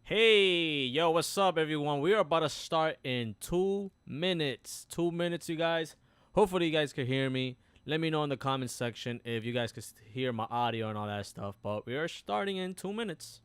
Hey, yo, what's up, everyone? We are about to start in 2 minutes. 2 minutes, you guys. Hopefully, you guys can hear me. Let me know in the comments section if you guys can hear my audio and all that stuff. But we are starting in 2 minutes.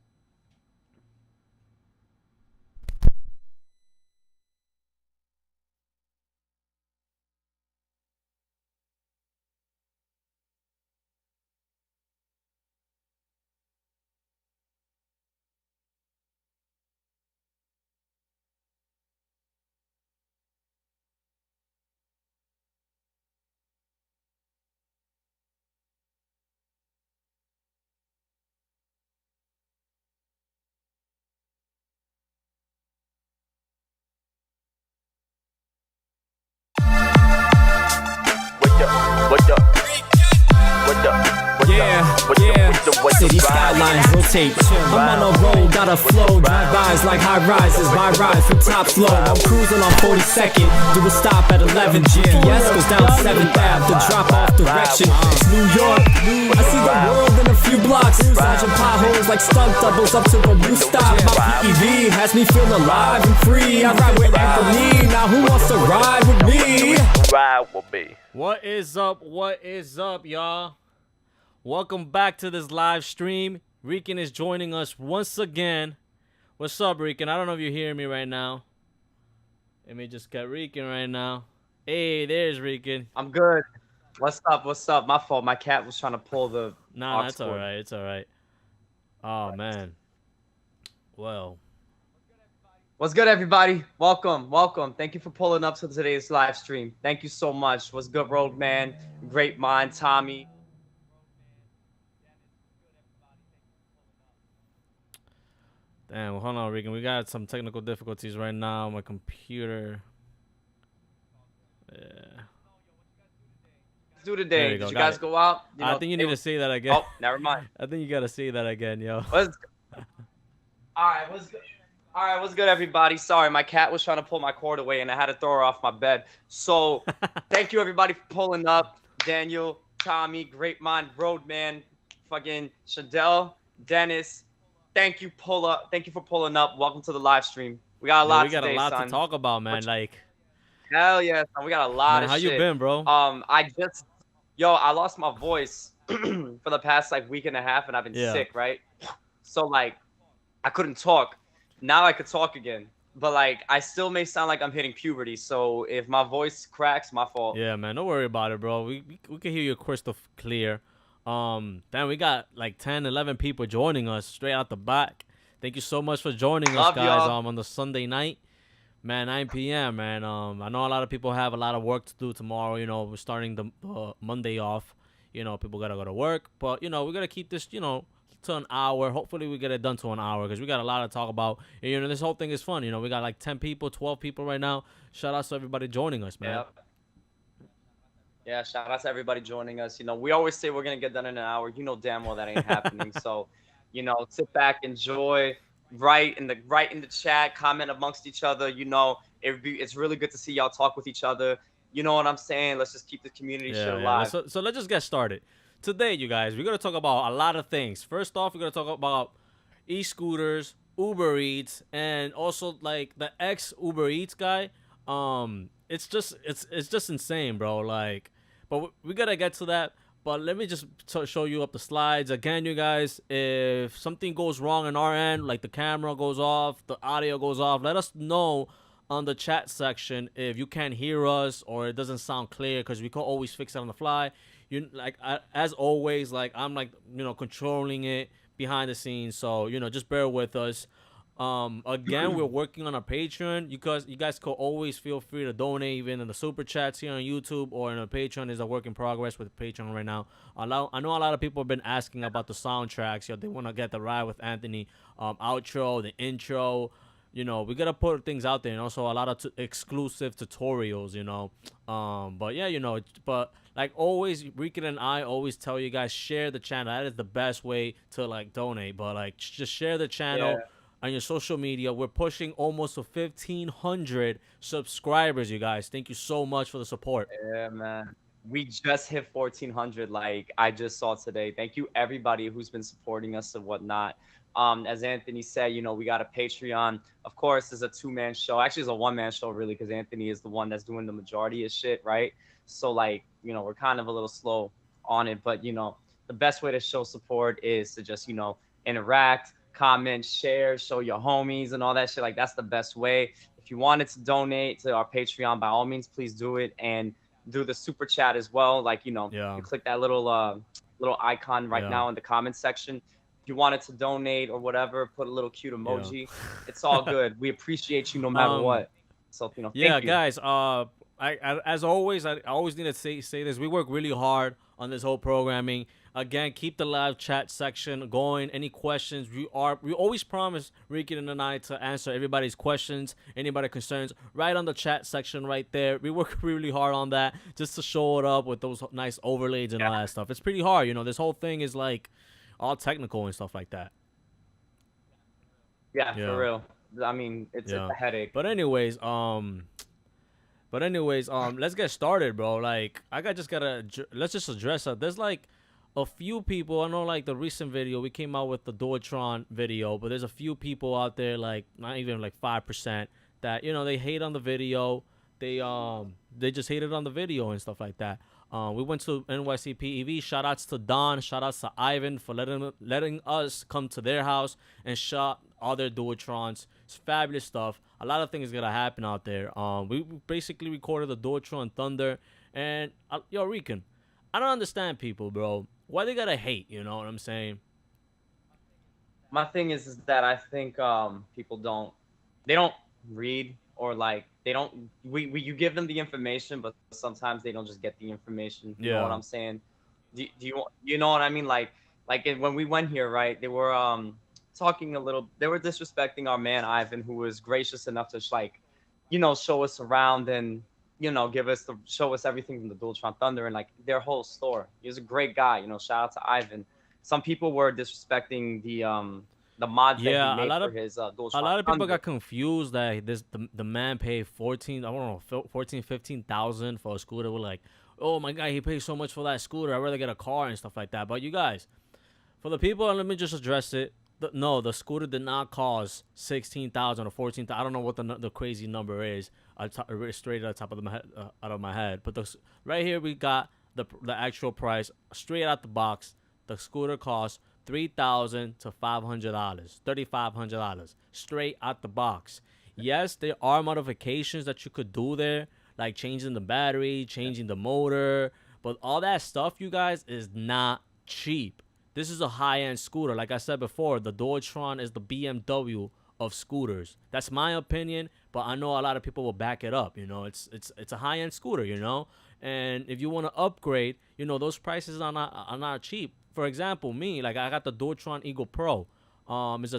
What up? What up? Yeah. City skylines rotate. I'm on a roll, got a flow. Drive-bys like high rises. My ride from top flow. I'm cruising on 42nd. Do a stop at 11. GPS goes down 7th Ave. The drop off direction. It's New York. I see the world in a few blocks. Dodging potholes like stunt doubles up to the new stop. My PEV has me feel alive and free. I ride with Anthony. Now who wants to ride with me? Ride will be. What is up? What is up, y'all? Welcome back to this live stream. Rican is joining us once again. What's up, Rican? I don't know if you're hearing me right now. Let me just get Rican right now. Hey, there's Rican. I'm good. What's up? What's up? My fault. My cat was trying to pull the. Nah, that's all right. It's all right. Oh, man. Well. What's good, everybody? Welcome, welcome. Thank you for pulling up to today's live stream. Thank you so much. What's good, Road Man? Great mind, Tommy. Damn, well, hold on, Regan. We got some technical difficulties right now. My computer. Yeah. Let's do today. Did you guys go out? I think you need to say that again. Oh, never mind. I think you got to say that again, yo. All right, what's good? All right, what's good, everybody? Sorry, my cat was trying to pull my cord away, and I had to throw her off my bed. So, thank you, everybody, for pulling up. Daniel, Tommy, Great Mind, Roadman, fucking Shadell, Dennis. Thank you, Thank you for pulling up. Welcome to the live stream. We got a lot. We got today, a lot son. to talk about, man. Like, hell yeah, son. We got a lot of how shit. you been, bro? I lost my voice for the past week and a half, and I've been sick, right? So I couldn't talk. Now I could talk again, but I still may sound like I'm hitting puberty. So if my voice cracks, my fault. Yeah, man, don't worry about it, bro. We can hear you crystal clear. Then we got 10, 11 people joining us straight out the back. Thank you so much for joining us, guys. On the Sunday night, man, 9 p.m. Man, I know a lot of people have a lot of work to do tomorrow. You know, we're starting the Monday off. You know, people gotta go to work, but you know, we gotta keep this, to an hour. Hopefully we get it done to an hour because we got a lot to talk about. And, you know, this whole thing is fun. You know, we got 10 people, 12 people right now. Shout out to everybody joining us, man. Yeah, shout out to everybody joining us. You know, we always say we're gonna get done in an hour. You know damn well that ain't happening. So, you know, sit back, enjoy, write in the chat, comment amongst each other. You know, it's really good to see y'all talk with each other. You know what I'm saying? Let's just keep the community shit alive. So let's just get started. Today, you guys, we're going to talk about a lot of things. First off, we're going to talk about e-scooters, Uber Eats, and also the ex-Uber Eats guy. It's just insane, bro. But we got to get to that. But let me just show you up the slides. Again, you guys, if something goes wrong on our end, like the camera goes off, the audio goes off, let us know on the chat section if you can't hear us or it doesn't sound clear, because we can always fix it on the fly. You as always, I'm controlling it behind the scenes, so just bear with us. Again, we're working on a Patreon. You guys could always feel free to donate, even in the super chats here on YouTube or in a Patreon. Is a work in progress with Patreon right now. I know a lot of people have been asking about the soundtracks. They want to get the Ride with Anthony outro, the intro. We gotta put things out there, and also a lot of exclusive tutorials. But yeah, but like always, Rican and I always tell you guys, share the channel. That is the best way to donate. But just share the channel on your social media. We're pushing almost to 1,500 subscribers, you guys. Thank you so much for the support. Yeah, man. We just hit 1,400. I just saw today. Thank you, everybody who's been supporting us and whatnot. As Anthony said, you know, we got a Patreon. Of course, it's a 2-man show. Actually, it's a 1-man show, really, because Anthony is the one that's doing the majority of shit, right? So, like, you know, we're kind of a little slow on it. But, you know, the best way to show support is to just, you know, interact, comment, share, show your homies and all that shit. Like, that's the best way. If you wanted to donate to our Patreon, by all means, please do it. And do the super chat as well. Like, you know, Yeah. you click that little icon right Yeah. now in the comment section. If you wanted to donate or whatever, put a little cute emoji. It's all good. We appreciate you no matter what. So, you know, Yeah, thank you. guys. As always, I always need to say this. We work really hard on this whole programming. Again, keep the live chat section going. Any questions? We always promise Ricky and I to answer everybody's questions, anybody concerns, right on the chat section right there. We work really hard on that just to show it up with those nice overlays and all that stuff. It's pretty hard, you know. This whole thing is like all technical and stuff like that. Yeah, for real. I mean, it's a headache. But anyways, let's get started, bro. Like, let's just address that. There's like a few people. I know, like the recent video we came out with the Dualtron video, but there's a few people out there, like not even like 5%, that you know they hate on the video. They just hated on the video and stuff like that. We went to NYC PEV. Shout outs to Don. Shout outs to Ivan for letting us come to their house and shot all their Dualtrons. It's fabulous stuff. A lot of things gonna happen out there. We basically recorded the Dualtron Thunder, and yo, Rican, I don't understand people, bro. Why they gotta hate? You know what I'm saying? My thing is that I think people don't read, or like they don't you give them the information, but sometimes they don't just get the information. You know what I'm saying? Do you know what I mean? Like when we went here, right? They were talking a little. They were disrespecting our man Ivan, who was gracious enough to like, you know, show us around and, you know, show us everything from the Dualtron Thunder and like their whole store. He was a great guy, you know. Shout out to Ivan. Some people were disrespecting the mods that he made for his Dualtron a lot of people Thunder. got confused that the man paid 15,000 for a scooter. We're like, oh my god, he paid so much for that scooter. I'd rather get a car and stuff like that. But you guys, for the people, let me just address it. No, the scooter did not cost 16,000 or 14,000. I don't know what the crazy number is. Straight at the top of out of my head. But right here we got the actual price straight out the box. The scooter costs $3,000 to $500, $3,500 straight out the box. Yes, there are modifications that you could do there, like changing the battery, changing the motor, but all that stuff, you guys, is not cheap. This is a high-end scooter. Like I said before, the Dualtron is the BMW of scooters. That's my opinion, but I know a lot of people will back it up. You know, it's a high-end scooter, you know? And if you want to upgrade, you know, those prices are not cheap. For example, me, like I got the Dualtron Eagle Pro. It's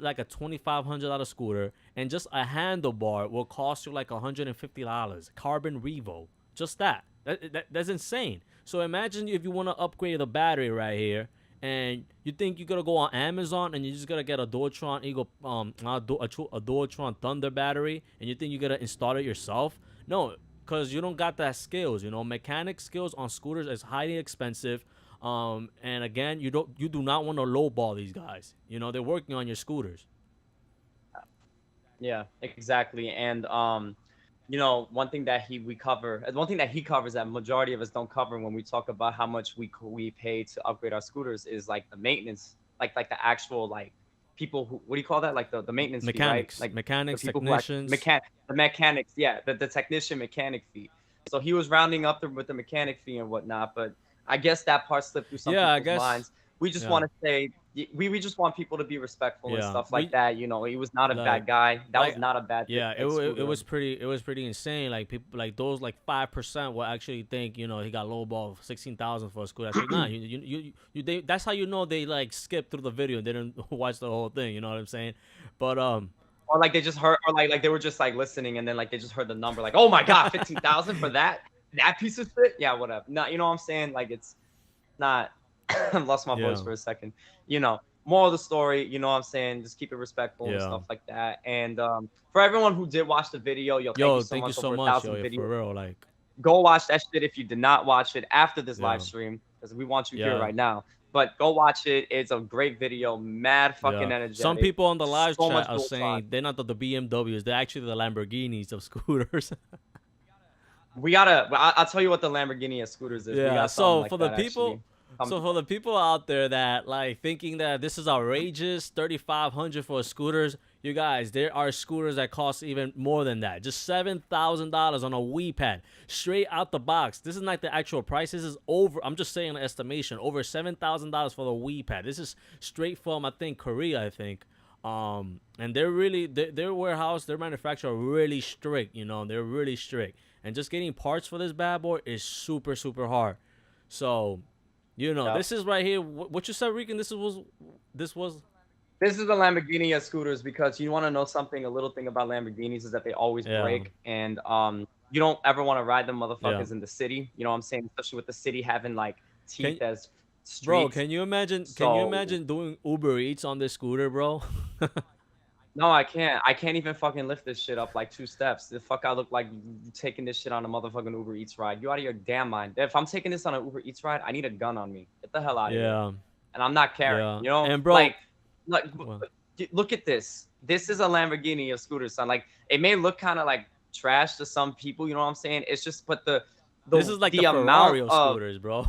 like a $2,500 scooter, and just a handlebar will cost you like $150. Carbon Revo. Just that's insane. So imagine if you want to upgrade the battery right here, and you think you're gonna go on Amazon and you're just gonna get a Dualtron Eagle, a Dualtron Thunder battery, and you think you're gonna install it yourself? No, because you don't got that skills. You know, mechanic skills on scooters is highly expensive. And again, you do not want to lowball these guys. You know, they're working on your scooters. Yeah, exactly. And you know, one thing that he covers that majority of us don't cover when we talk about how much we pay to upgrade our scooters is like the maintenance, like the actual like people who, what do you call that? Like the maintenance Mechanics, fee, right? Like mechanics, the technicians. The mechanics, yeah, the technician mechanic fee. So he was rounding up with the mechanic fee and whatnot, but I guess that part slipped through some people's minds. We just want to say we just want people to be respectful and stuff like that. You know, he was not a bad guy. That was not a bad thing. Yeah, it was pretty insane. Like people like those like 5% will actually think, you know, he got lowball 16,000 for a scooter. I said, nah, that's how you know they like skipped through the video and didn't watch the whole thing. You know what I'm saying? But or like they just heard, or like they were just like listening and then like they just heard the number, like, oh my god, 15,000 for that piece of shit. Yeah, whatever. No, you know what I'm saying? Like it's not. I lost my voice for a second. You know, moral of the story, you know what I'm saying? Just keep it respectful and stuff like that. And for everyone who did watch the video, thank you so much. For real, like, go watch that shit if you did not watch it after this live stream, because we want you here right now. But go watch it. It's a great video. Mad fucking Yeah. energetic. Some people on the live So chat much are Dualtron. saying they're not the BMWs, they're actually the Lamborghinis of scooters. We gotta. I'll tell you what the Lamborghini Scooters is. We Yeah. got So something like for the that, people, actually. so for the people out there that like thinking that this is outrageous, 3,500 for scooters, you guys, there are scooters that cost even more than that. Just $7,000 on a Wii Pad, straight out the box. This is not the actual price. This is over. I'm just saying an estimation. Over $7,000 for the Wii Pad. This is straight from I think Korea. I think. And they're really their warehouse, their manufacturer are really strict. You know, they're really strict. And just getting parts for this bad boy is super hard. So, you know, this is right here. What you said, Rican? This is the Lamborghini scooters, because you want to know something. A little thing about Lamborghinis is that they always break, and you don't ever want to ride them motherfuckers in the city. You know what I'm saying? Especially with the city having like teeth as streets. Bro, can you imagine? Can you imagine doing Uber Eats on this scooter, bro? No, I can't. I can't even fucking lift this shit up like 2 steps. The fuck I look like taking this shit on a motherfucking Uber Eats ride. You out of your damn mind. If I'm taking this on an Uber Eats ride, I need a gun on me. Get the hell out of here. Yeah. And I'm not carrying, you know? And bro, like look at this. This is a Lamborghini of scooters, son. Like, it may look kind of like trash to some people, you know what I'm saying? It's just, but this is like the amount Ferrari of scooters, bro.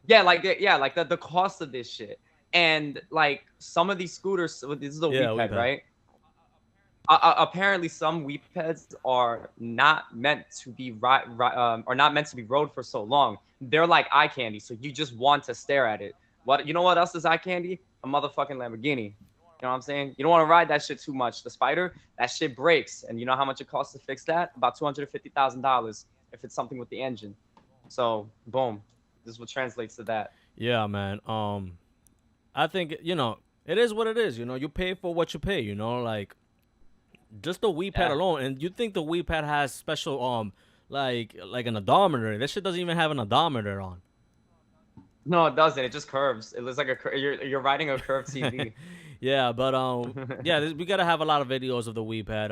Yeah, like the cost of this shit. And like some of these scooters, this is a Wii Pad, right? Apparently, some Wii Pads are not meant to be are not meant to be rode for so long. They're like eye candy, so you just want to stare at it. You know what else is eye candy? A motherfucking Lamborghini. You know what I'm saying? You don't want to ride that shit too much. The Spider, that shit breaks, and you know how much it costs to fix that? About $250,000 if it's something with the engine. So boom, this is what translates to that. Yeah, man. I think, you know, it is what it is. You know, you pay for what you pay, you know, like just the Wii Pad alone. And you think the Wii Pad has special, like an odometer. This shit doesn't even have an odometer on. No, it doesn't. It just curves. It looks like you're riding a curved TV. Yeah, but, yeah, we got to have a lot of videos of the Wii Pad.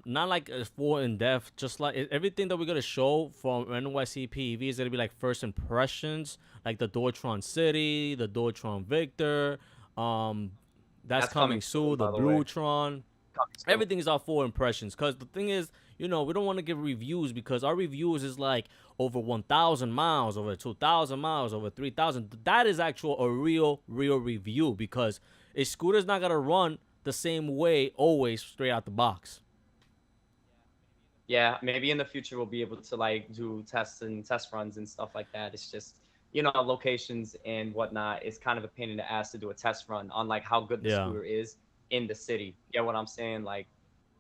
Not like full in depth, just like everything that we're gonna show from NYC PEV is gonna be like first impressions, like the Dualtron City, the Dualtron Victor, that's coming soon, the Bluetron. Everything is our full impressions, because the thing is, you know, we don't want to give reviews, because our reviews is like over 1,000 miles, over 2,000 miles, over 3,000. That is a real review, because a scooter's not gonna run the same way always straight out the box. Yeah, maybe in the future we'll be able to like do tests and test runs and stuff like that. It's just, you know, locations and whatnot. It's kind of a pain in the ass to do a test run on like how good the scooter is in the city. You get what I'm saying? Like,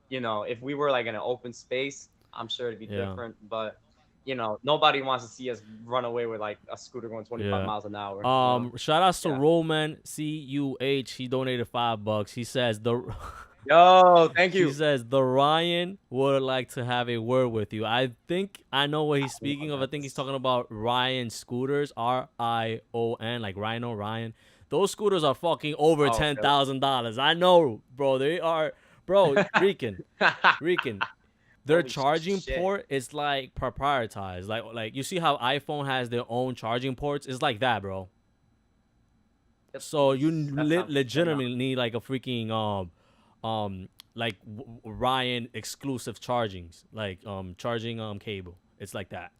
you know, if we were like in an open space, I'm sure it'd be different. But you know, nobody wants to see us run away with like a scooter going 25 miles an hour. You know? Shout out to Roman CUH. He donated $5. He says Yo, thank you. He says the Ryan would like to have a word with you. I think I know what he's speaking of. I think he's talking about Ryan scooters, RION, like Rhino, Ryan. Those scooters are fucking over $10,000. I know, bro. They are, bro. Rican. Their charging port is like proprietized. Like you see how iPhone has their own charging ports? It's like that, bro. So you legitimately need like a freaking like Ryan exclusive chargings, like charging cable. It's like that.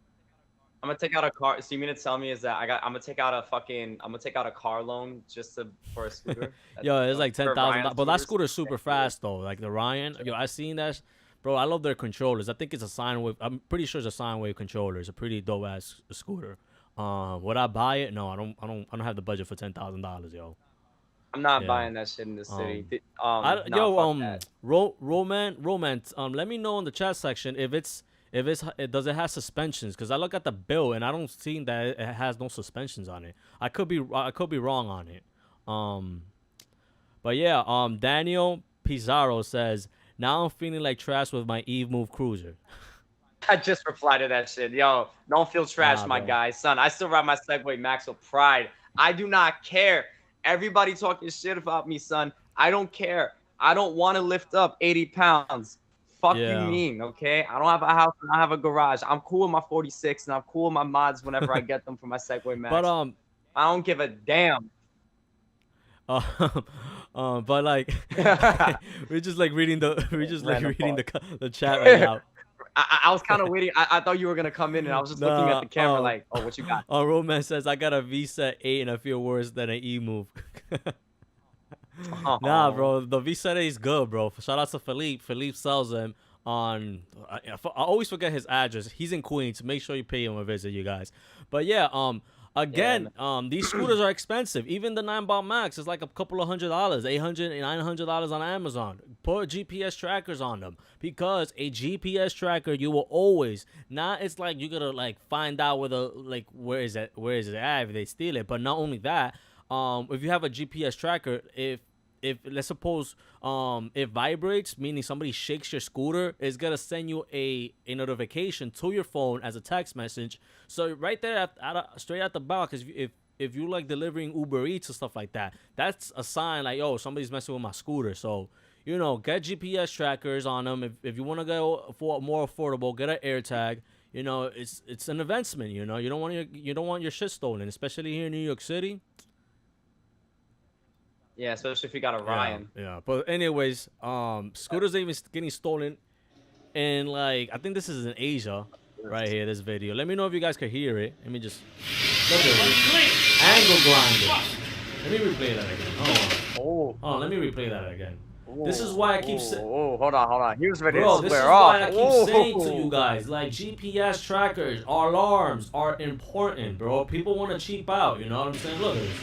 I'm gonna take out a car. So you mean to tell me is that I'm gonna take out a car loan just for a scooter? Yo, it's like $10,000. But that scooter's super fast though. Like the Ryan. Yo, I seen that. Bro, I love their controllers. I think it's a sine wave. I'm pretty sure it's a sine wave controller. It's a pretty dope ass scooter. Would I buy it? No, I don't have the budget for $10,000, yo. I'm not buying that shit in the city. Romance. Let me know in the chat section if does it have suspensions? Because I look at the bill and I don't see that it has no suspensions on it. I could be wrong on it. But yeah. Daniel Pizarro says, now I'm feeling like trash with my Eve Move Cruiser. I just replied to that shit. Yo, don't feel trash, my guy. Son, I still ride my Segway Max with pride. I do not care. Everybody talking shit about me, son. I don't care. I don't want to lift up 80 pounds. Fuck you mean, okay? I don't have a house and I have a garage. I'm cool with my 46 and I'm cool with my mods whenever I get them for my Segway Max. But I don't give a damn. But like, we're just like reading the Random the chat right now. I was kind of waiting. I thought you were gonna come in, and I was just looking at the camera like, oh, what you got? Romance says I got a VSET 8 and I feel worse than an E move. Nah, bro, the VSET 8 is good, bro. Shout out to Philippe. Philippe sells them on. I always forget his address. He's in Queens. Make sure you pay him a visit, you guys. But yeah, again, these scooters are expensive. Even the 9-Bot Max is like a couple of $100, $800, $900 on Amazon. Put GPS trackers on them, because a GPS tracker, you will always, not, it's like you gotta like find out where is it at if they steal it. But not only that, if you have a GPS tracker, if let's suppose it vibrates, meaning somebody shakes your scooter, it's gonna send you a notification to your phone as a text message. So right there straight at the back, because if you like delivering Uber Eats and stuff like that, that's a sign like, yo, somebody's messing with my scooter. So, you know, get GPS trackers on them. If you want to go for more affordable, get an AirTag. You know, it's an investment. You know, you don't want your shit stolen, especially here in New York City. Yeah, especially if you got a Ryan. Yeah. But anyways, scooters are even getting stolen, and like I think this is in Asia, right here. This video. Let me know if you guys can hear it. Let me just look at it. Angle grinder. Let me replay that again. Oh, let me replay that again. This is why I keep saying. Oh, hold on. He was ready to this is square off. why I keep saying to you guys, like, GPS trackers, alarms are important, bro. People want to cheap out. You know what I'm saying? Look at this.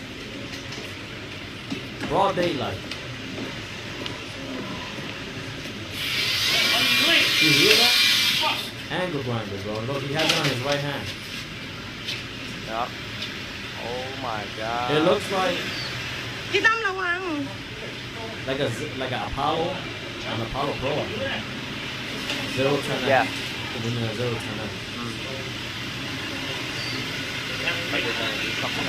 Broad daylight. You hear that? Angle grinder, bro. Look, he has it on his right hand. Yeah. Oh my god. It looks like an Apollo, an Apollo Pro. 010. Yeah. 010.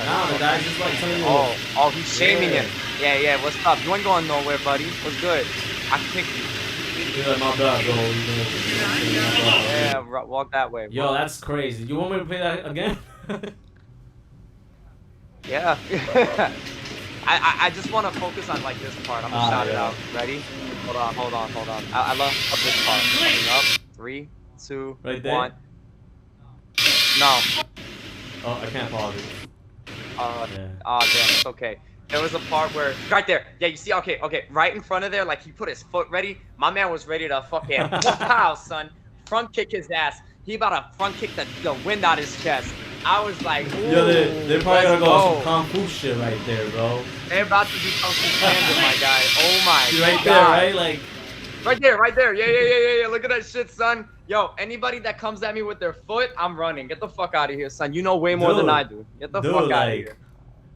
Nah, the guy's just like telling you. Oh, he's shaming him. Yeah. What's up? You ain't going nowhere, buddy. What's good? I can pick you. Yeah, my bad, bro. Yeah, walk that way. Bro. Yo, that's crazy. You want me to play that again? Yeah. I just want to focus on like this part. I'm gonna shout it out. Ready? Hold on. I love this part. Coming up. 3, 2, right there. 1. No. Oh, I can't pause it. Yeah. Oh, damn, it's okay. There was a part where, right there, yeah, you see, okay, right in front of there, like, he put his foot ready. My man was ready to fucking, wow, son, front kick his ass. He about to front kick the wind out his chest. I was like, ooh, yo, they probably gonna go some kung fu shit right there, bro. They're about to do kung fu tandem, my guy. Oh my see, god. right there, right? Like, right there. Yeah. Look at that shit, son. Yo, anybody that comes at me with their foot, I'm running. Get the fuck out of here, son. You know way more than I do. Get the fuck out of here.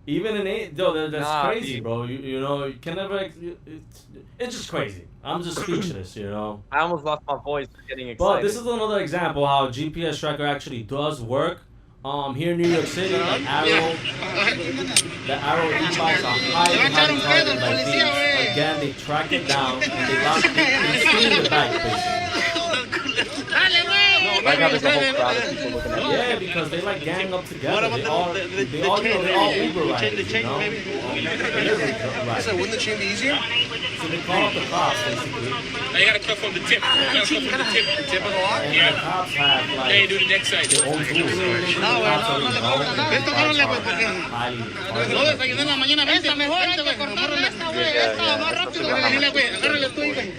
Even in that's crazy, bro. You know, you can never. It's just crazy. I'm just speechless, you know. I almost lost my voice getting excited. But this is another example how GPS tracker actually does work. Here in New York City, like the Arrow e-bikes are highly targeted by thieves. Again, they track it down and they lock it in the back, basically. Right now there's a whole crowd of people looking at me. Yeah, because they like gang up together. They all Uber riders, you know? So wouldn't the chain be easier? So they call up the cops, basically. Now you gotta cut from the tip. You gotta cut from the tip. The tip of the lock? And the cops have like Hey, do the next side. their own tools. No, Highly no desayuné en la mañana. Esta mejor, esta, güey. Esta más rápido, güey. Dile, güey, agárrale tú, güey.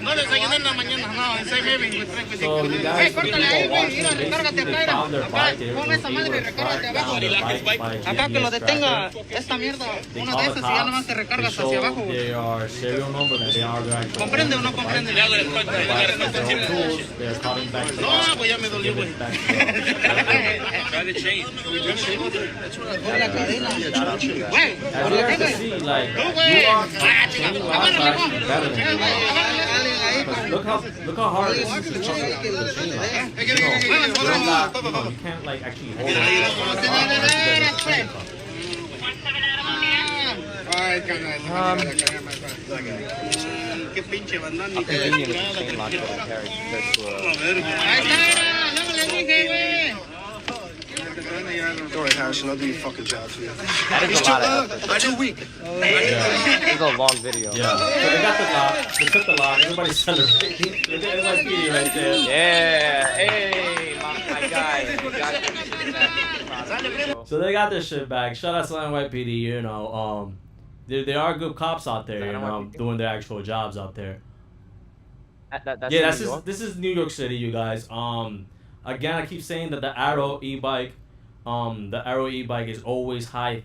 No desayuné en la mañana, no, ese es baby. So you guys Córtale ahí, güey, mira, basically recárgate acá, found their bike. mira. Pon esa madre y recárgate abajo. Acá que lo detenga esta mierda, una de esas y ya nomás te recargas hacia abajo, güey. Their serial number that they are going to ¿Comprende o no comprende? they're calling back to No, pues ya me dolió, güey. Try the chain. La cadena. Güey, as you guys can see, like, you are changing lives actually better than you are. Look how hard it is to change the chain line. You can't like actually hold it. Ay, canal. Qué pinche bandón. How convenient is the chain lock that I carry compared to Ahí está, no me le dije, güey. Don't worry, Harrison. I'll do your fucking job for you. That is a lot of effort. Too weak. This is a long video. Yeah. So they got the lock. They took the lock. Everybody's celebrating. Look at NYC right there. Yeah. Hey, my guy. You got this. So they got their shit back. Shout out to NYPD. You know, there are good cops out there. You know, doing their actual jobs out there. This is New York City, you guys. Again, I keep saying that the Arrow e-bike, is always high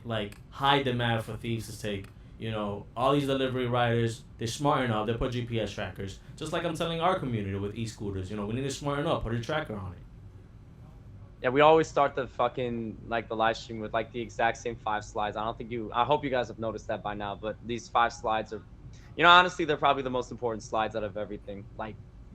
demand for thieves to take. You know, all these delivery riders, they're smart enough. They put GPS trackers, just like I'm telling our community with e-scooters. You know, we need to smarten up. Put a tracker on it. Yeah, we always start the fucking the live stream with the exact same 5 slides. I hope you guys have noticed that by now. But these 5 slides are, you know, honestly, they're probably the most important slides out of everything.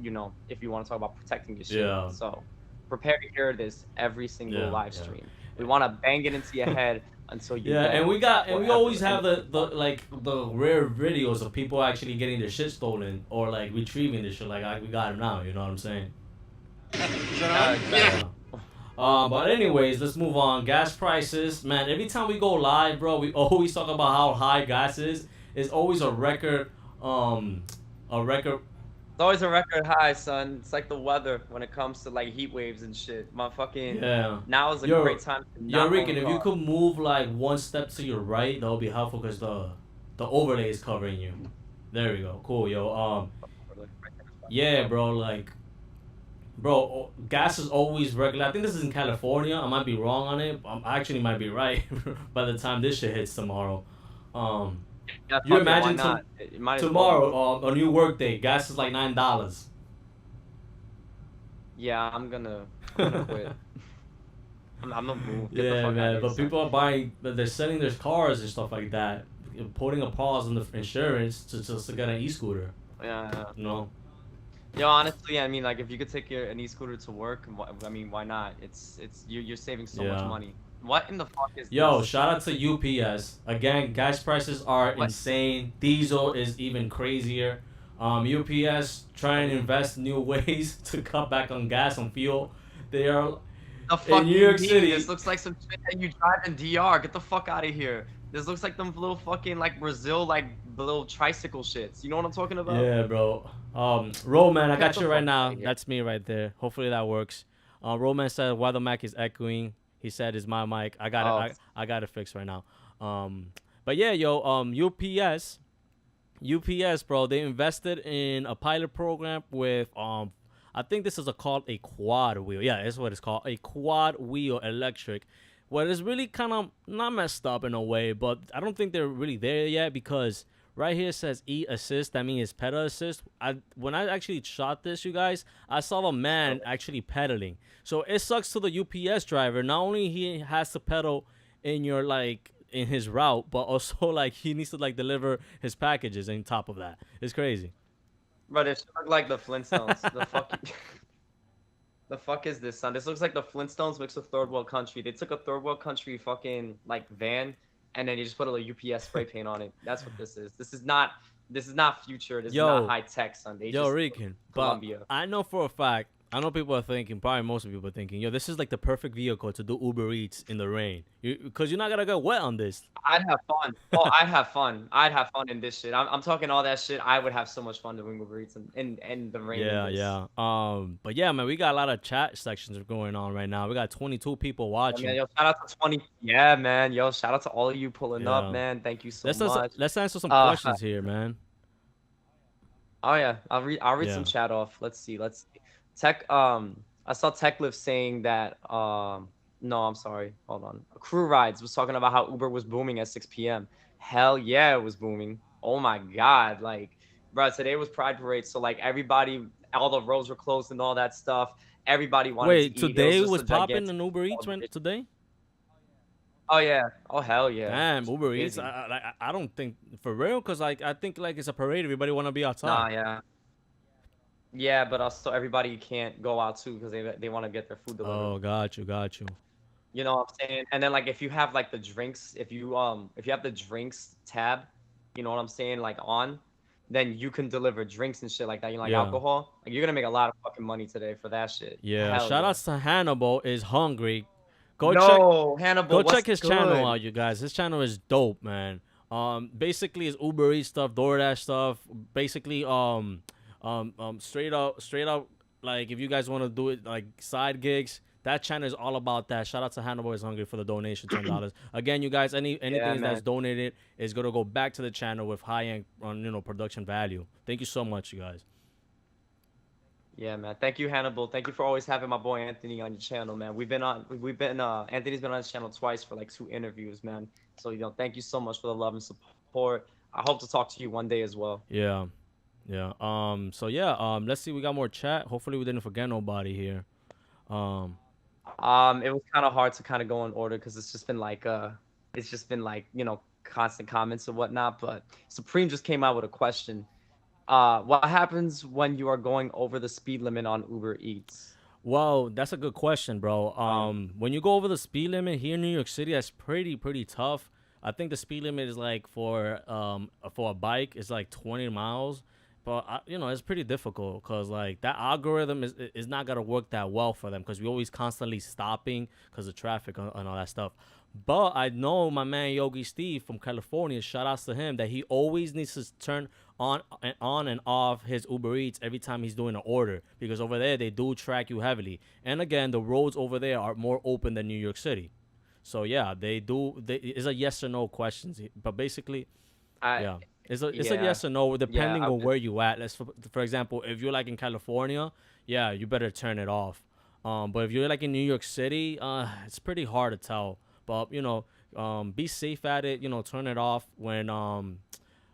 You know, if you want to talk about protecting your shit. Yeah. So prepare to hear this every single live stream. We want to bang it into your head until you. Yeah, and we always have the rare videos of people actually getting their shit stolen or retrieving the shit. We got them now. You know what I'm saying? Yeah. But anyways, let's move on. Gas prices, man. Every time we go live, bro, we always talk about how high gas is. It's always a record. It's always a record high, son. It's like the weather when it comes to heat waves and shit. My fucking now is a great time. Yo, Rican, if you could move one step to your right, that would be helpful because the overlay is covering you. There we go. Cool, yo. Yeah, bro. Bro, gas is always regular. I think this is in California. I might be wrong on it. I actually might be right by the time this shit hits tomorrow. You imagine tomorrow a new work day, gas is $9. Yeah, I'm gonna quit. I'm gonna move. Get the fuck man. Out But people are buying. They're selling their cars and stuff like that, putting a pause on the insurance to get an e-scooter. Yeah. You know. Yo, honestly, I mean, if you could take an e-scooter to work, I mean, why not? You're saving so much money. What in the fuck is this? Shout out to UPS. Again, gas prices are insane. Diesel is even crazier. UPS trying to invest new ways to cut back on gas and fuel. They are in New York City. This looks like some shit that you drive in DR. Get the fuck out of here. This looks like them little fucking Brazil little tricycle shits. You know what I'm talking about? Yeah, bro. Roman, I got you right now. That's me right there. Hopefully that works. Roman said why the mic is echoing. He said it's my mic. I got it. I got it fixed right now. But yeah, yo. UPS, bro. They invested in a pilot program with I think this is called a quad wheel. Yeah, that's what it's called. A quad wheel electric. Well, it's really kind of not messed up in a way, but I don't think they're really there yet because right here it says E-assist. That means it's pedal assist. When I actually shot this, you guys, I saw the man actually pedaling. So it sucks to the UPS driver. Not only he has to pedal in your in his route, but also he needs to deliver his packages on top of that. It's crazy. Bro, this look like the Flintstones. The fuck is this, son? This looks like the Flintstones mixed with third world country. They took a third world country fucking van, and then you just put a UPS spray paint on it. That's what this is. This is not future. This is not high tech, son. Rican, Colombia. But I know for a fact. I know people are thinking, probably most of people are thinking, yo, this is the perfect vehicle to do Uber Eats in the rain. Because you're not going to get wet on this. I'd have fun. Oh, I'd have fun. I'd have fun in this shit. I'm talking all that shit. I would have so much fun doing Uber Eats in the rain. Yeah. But yeah, man, we got a lot of chat sections going on right now. We got 22 people watching. Yeah, yo, shout out to 20. Yeah, man. Yo, shout out to all of you pulling up, man. Thank you so much. Let's answer some questions here, man. Oh, yeah. I'll read some chat off. Let's see. Tech, I saw TechLift saying that, no, I'm sorry. Hold on. Crew Rides was talking about how Uber was booming at 6 p.m. Hell yeah, it was booming. Oh my God. Bro, today was Pride Parade. So, everybody, all the roads were closed and all that stuff. Everybody wanted to eat. Wait, today was popping in Uber Eats today? Oh, yeah. Oh, hell yeah. Damn, Uber Eats. I don't think, for real, because I think it's a parade. Everybody want to be outside. Nah, yeah. Yeah, but also everybody can't go out too because they want to get their food delivered. Oh, got you. You know what I'm saying? And then if you have the drinks, if you have the drinks tab, you know what I'm saying, on, then you can deliver drinks and shit like that. Alcohol. You're gonna make a lot of fucking money today for that shit. Yeah. Shout outs to Hannibal is hungry. Go No, Hannibal, Go what's check his good? channel out, you guys. His channel is dope, man. Basically, it's Uber Eats stuff, DoorDash stuff. Basically, straight up. Like, if you guys want to do it like side gigs, that channel is all about that. Shout out to Hannibal is Hungry for the donation, $10. Again, you guys, anything man. that's donated is gonna go back to the channel with high end, production value. Thank you so much, you guys. Yeah, man. Thank you, Hannibal. Thank you for always having my boy Anthony on your channel, man. Anthony's been on his channel twice for like 2 interviews, man. So, thank you so much for the love and support. I hope to talk to you one day as well. Yeah. So yeah. Let's see. We got more chat. Hopefully, we didn't forget nobody here. It was kind of hard to kind of go in order because it's just been like constant comments and whatnot. But Supreme just came out with a question. What happens when you are going over the speed limit on Uber Eats? Well, that's a good question, bro. When you go over the speed limit here in New York City, that's pretty tough. I think the speed limit is like for a bike is like 20 miles, but it's pretty difficult because like that algorithm is not gonna work that well for them because we always constantly stopping because of traffic and all that stuff. But I know my man Yogi Steve from California, shout outs to him, that he always needs to turn on and off his Uber Eats every time he's doing an order because over there they do track you heavily. And again, the roads over there are more open than New York City. So yeah, they do. It's a yes or no questions, but basically, it's a yes or no depending on where you at. For example, if you're like in California, yeah, you better turn it off. But if you're like in New York City, it's pretty hard to tell. But be safe at it. Turn it off when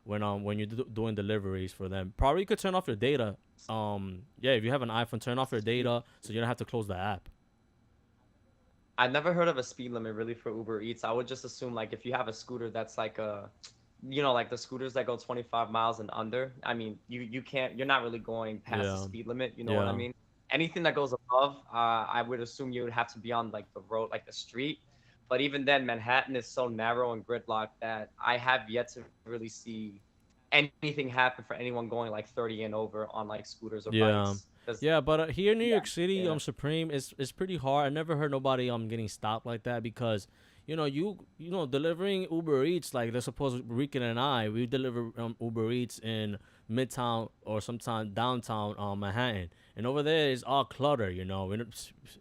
you're doing deliveries for them. Probably you could turn off your data. If you have an iPhone, turn off your data so you don't have to close the app. I've never heard of a speed limit really for Uber Eats. I would just assume like if you have a scooter that's like like the scooters that go 25 miles and under. I mean, you're not really going past the speed limit. You know what I mean? Anything that goes above, I would assume you would have to be on like the road, like the street. But even then, Manhattan is so narrow and gridlocked that I have yet to really see anything happen for anyone going like 30 and over on like scooters or bikes. Yeah, but here in New York City, Supreme, it's pretty hard. I never heard nobody getting stopped like that because, delivering Uber Eats, like they're supposed Rican and I, we deliver Uber Eats in Midtown or sometimes downtown Manhattan. And over there is all clutter, We're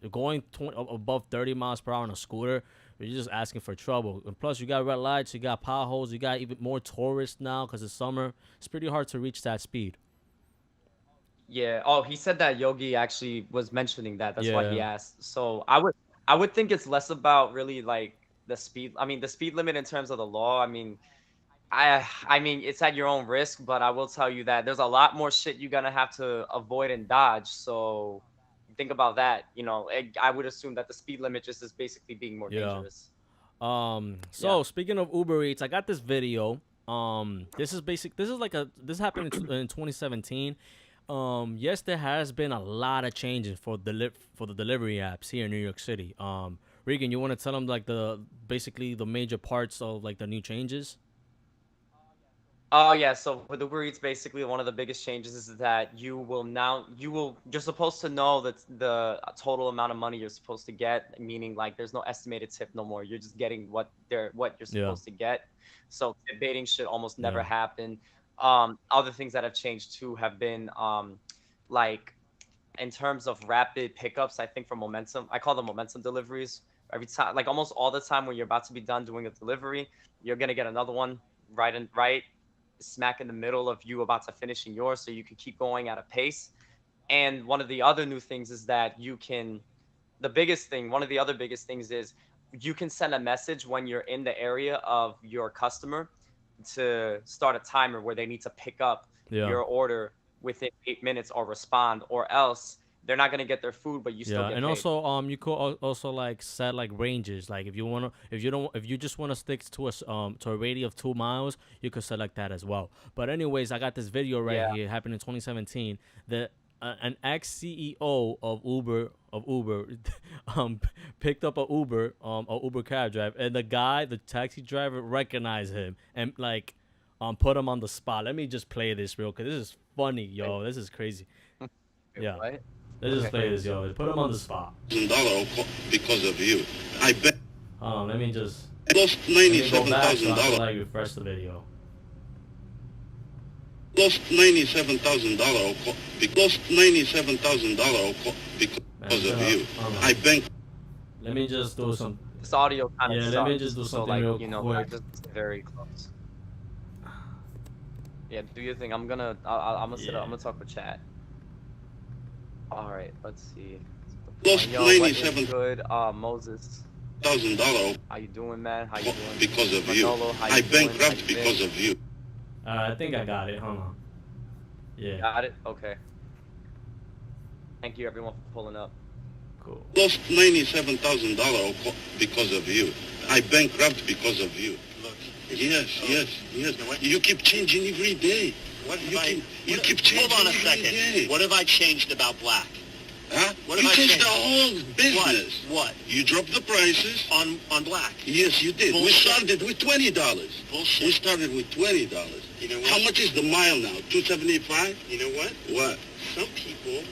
going above 30 miles per hour on a scooter, you're just asking for trouble. And plus, you got red lights, you got potholes, you got even more tourists now because it's summer. It's pretty hard to reach that speed. Yeah. Oh, he said that Yogi actually was mentioning that. That's why he asked. So I would think it's less about really like the speed. I mean, the speed limit in terms of the law. I mean, it's at your own risk, but I will tell you that there's a lot more shit you're gonna have to avoid and dodge. So think about that. I would assume that the speed limit just is basically being more dangerous. Speaking of Uber Eats, I got this video. This happened in 2017. Yes, there has been a lot of changes for the delivery apps here in New York City. Regan, you want to tell them like the major parts of like the new changes? Oh yeah, so with Uber Eats, basically one of the biggest changes is that you're supposed to know that the total amount of money you're supposed to get, meaning like there's no estimated tip no more. You're just getting what you're supposed to get. So tip baiting should almost never happen. Other things that have changed too have been like in terms of rapid pickups. I think for momentum, I call them momentum deliveries. Every time, like almost all the time when you're about to be done doing a delivery, you're gonna get another one right smack in the middle of you about to finishing yours, so you can keep going at a pace. And one of the other new things is that one of the other biggest things is you can send a message when you're in the area of your customer to start a timer where they need to pick up your order within 8 minutes or respond, or else they're not gonna get their food, but you still get paid. Also you could also like set like ranges, like if you just want to stick to a radius of 2 miles, you could select that as well. But anyways, I got this video here. It happened in 2017. An ex-CEO of Uber picked up a Uber cab driver, and the taxi driver recognized him and like put him on the spot. Let me just play this real quick. This is funny, yo. This is crazy. What? Let's just play this, yo. Put him on the spot. $1,000 because of you. I bet. Let me just. Lost Let me go back so I $97,000. can, like, refresh the video. Lost $97,000. Lost $97,000 because of you. I bank. Let me just do some. This audio kind of Yeah, sucks. let me just do So something like, real you know, quick. just very close. Yeah, do your thing. I'm gonna sit up. I'm gonna talk with chat. All right, let's see. Lost Yo, what is $97,000 good? Moses, how you doing, man? How you doing? because of you. Manolo, how I you doing? bankrupt How you because been? of you. I think I got it. Hold on. Yeah. Got it. Okay. Thank you, everyone, for pulling up. Cool. Lost $97,000 because of you. I bankrupt because of you. Yes. You keep changing every day. You keep changing. Hold on a every second. day. What have I changed about black? Huh? What You have I changed changed? the whole business. What? You dropped the prices. On black? Yes, you did. We Bullshit. started with $20. Bullshit. We started with $20. You know what? How much is the mile now? $2.75? You know what? What? Some people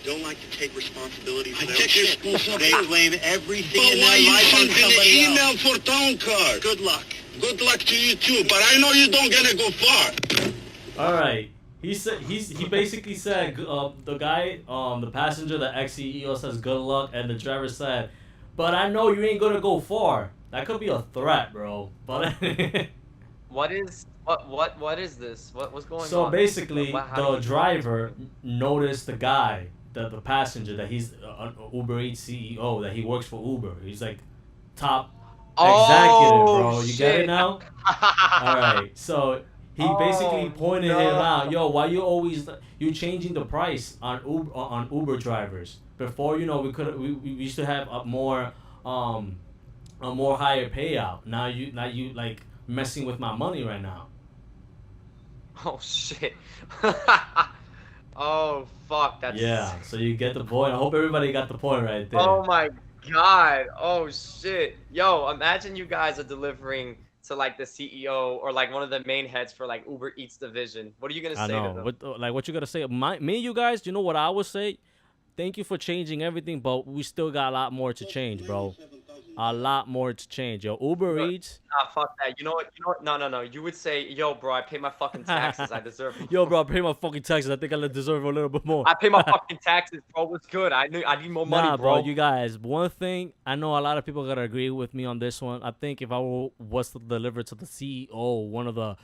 don't like to take responsibility for I their take shit. responsibility. They blame everything But in why their you life on sending an somebody email else. for town card? Good luck. Good luck to you too, but I know you don't gonna go far. All right. He said he basically said the guy the passenger, the ex-CEO, says good luck, and the driver said, but I know you ain't gonna go far. That could be a threat, bro. But What is this? What's going on? so basically, How do the you- driver noticed the guy, the passenger, that he's an Uber Eats CEO, that he works for Uber. He's like top executive, bro. You get it shit. now? All right. So he basically pointed him out. Yo, why you always you changing the price on Uber drivers? Before, you know, we used to have a more higher payout. Now you like messing with my money right now. Oh shit. Oh fuck. That's Yeah. So you get the point. I hope everybody got the point right there. Oh my god. Oh shit. Yo, imagine you guys are delivering to like the CEO or like one of the main heads for like Uber Eats division. What are you gonna I say know. to them? What you gotta say? Me and you guys, you know what I would say? Thank you for changing everything, but we still got a lot more to change, bro. A lot more to change. Yo, Uber Eats. Nah, fuck that. You know what? No. You would say, yo, bro, I pay my fucking taxes. I deserve. Yo, bro, I pay my fucking taxes. I think I deserve a little bit more. I pay my fucking taxes, bro. What's good? I need more money, Nah, bro. you guys, one thing, I know a lot of people gotta agree with me on this one. I think if I was to deliver to the CEO, one of the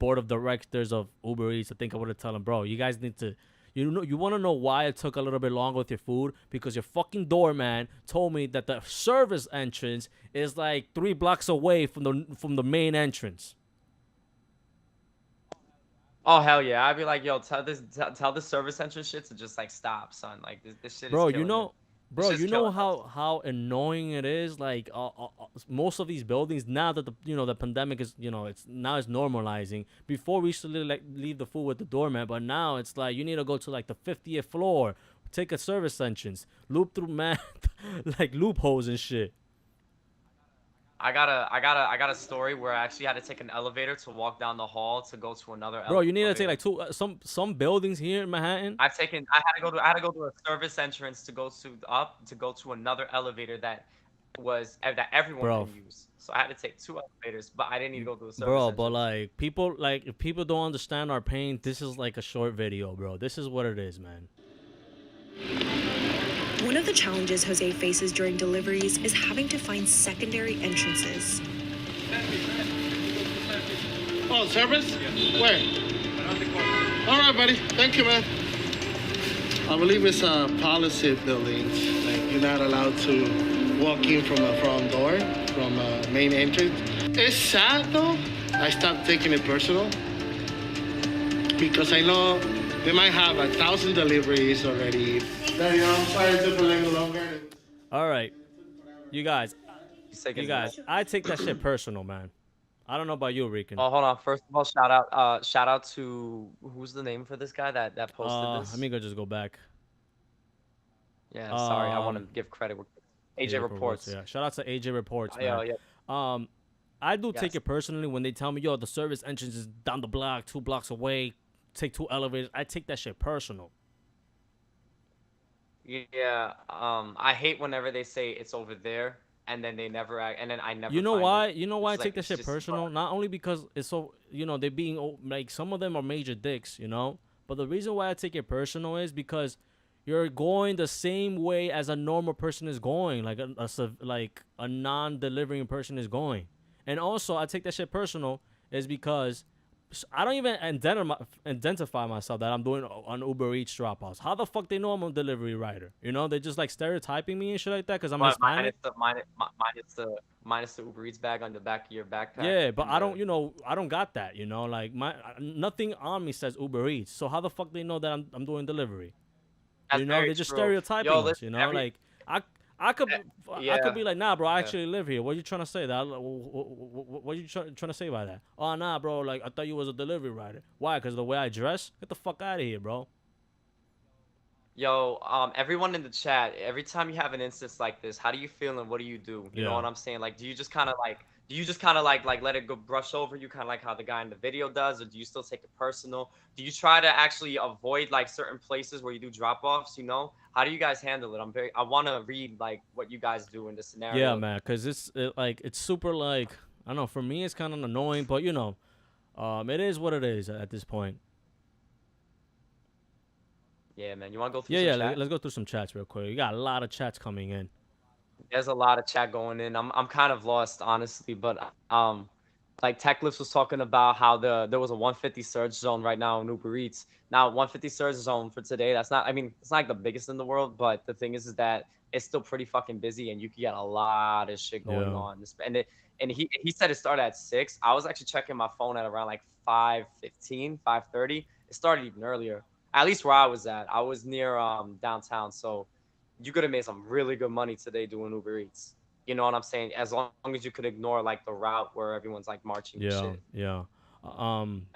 board of directors of Uber Eats, I think I would have told him, bro, you guys need to, you want to know why it took a little bit longer with your food? Because your fucking doorman told me that the service entrance is like 3 blocks away from the main entrance. Oh hell yeah! I'd be like, yo, tell this service entrance shit to just like stop, son. Like this shit. Bro, is killing me. bro, It's you just know killing how annoying it is. Like most of these buildings now that the pandemic is it's normalizing. Before we used to leave the food with the doorman, but now it's like you need to go to like the 50th floor, take a service entrance, loop through like loopholes and shit. I got a story where I actually had to take an elevator to walk down the hall to go to another. Bro, you need to take elevator. like some buildings here in Manhattan. I had to go to a service entrance to go to another elevator that everyone Bro. can use. So I had to take 2 elevators, but I didn't need to go to a service Bro, entrance. but if people don't understand our pain, this is like a short video, bro. This is what it is, man. One of the challenges Jose faces during deliveries is having to find secondary entrances. Oh, service? Where? All right, buddy. Thank you, man. I believe it's a policy of buildings. Like, you're not allowed to walk in from a front door, from a main entrance. It's sad, though. I stopped taking it personal because I know they might have 1,000 deliveries already. I'm sorry it took a little longer. All right, you guys, Second- I take that shit personal, man. I don't know about you, Rican. Oh, hold on. First of all, shout out to who's the name for this guy that posted this? Let me just go back. Yeah, sorry. I want to give credit. AJ Reports. Yeah, shout out to AJ Reports, Yeah, man. yeah. I do take Yes. it personally when they tell me, yo, the service entrance is down the block, 2 blocks away, take 2 elevators. I take that shit personal. Yeah. I hate whenever they say it's over there and then they never act, and then I never You know find it. why? You know why I It's take like that it's shit just personal? Not only because it's so, they being like some of them are major dicks, but the reason why I take it personal is because you're going the same way as a normal person is going, like like a non-delivering person is going. And also, I take that shit personal is because I don't even identify myself that I'm doing on Uber Eats dropouts. How the fuck they know I'm a delivery rider? They just like stereotyping me and shit like that because I'm but Hispanic. minus the Uber Eats bag on the back of your backpack Yeah, but and I the. don't, I don't got that, like nothing on me says Uber Eats. So how the fuck they know that I'm doing delivery? That's very They're just true. Yo, stereotyping us, listen, every like I I could eh, I could yeah. be like, nah, bro, I Yeah. actually live here. What you trying to say? What you trying to say by that? Oh, nah, bro, like I thought you was a delivery rider. Why? Because the way I dress? Get the fuck out of here, bro. Yo, everyone in the chat, every time you have an instance like this, how do you feel and what do you do? You know Yeah. what I'm saying? Like, do you just kind of like let it go brush over you, kind of like how the guy in the video does, or do you still take it personal? Do you try to actually avoid like certain places where you do drop-offs? How do you guys handle it? I want to read like what you guys do in this Yeah, scenario. man, because like it's super like I don't know. For me, it's kind of annoying, but it is what it is at this point. Yeah, man. You want to go through Yeah, some yeah. chat? Let's go through some chats real quick. You got a lot of chats coming in. There's a lot of chat going in. I'm kind of lost, honestly, but like Techlifts was talking about how there was a 150 surge zone right now in Uber Eats. Now 150 surge zone for today. That's not. I mean, it's not like the biggest in the world, but the thing is that it's still pretty fucking busy, and you can get a lot of shit going Yeah. on. And he said it started at 6. I was actually checking my phone at around like 5:15, 5:30. It started even earlier. At least where I was at. I was near downtown, so you could have made some really good money today doing Uber Eats. You know what I'm saying? As long as you could ignore like the route where everyone's like marching and Yeah, shit. yeah. Um,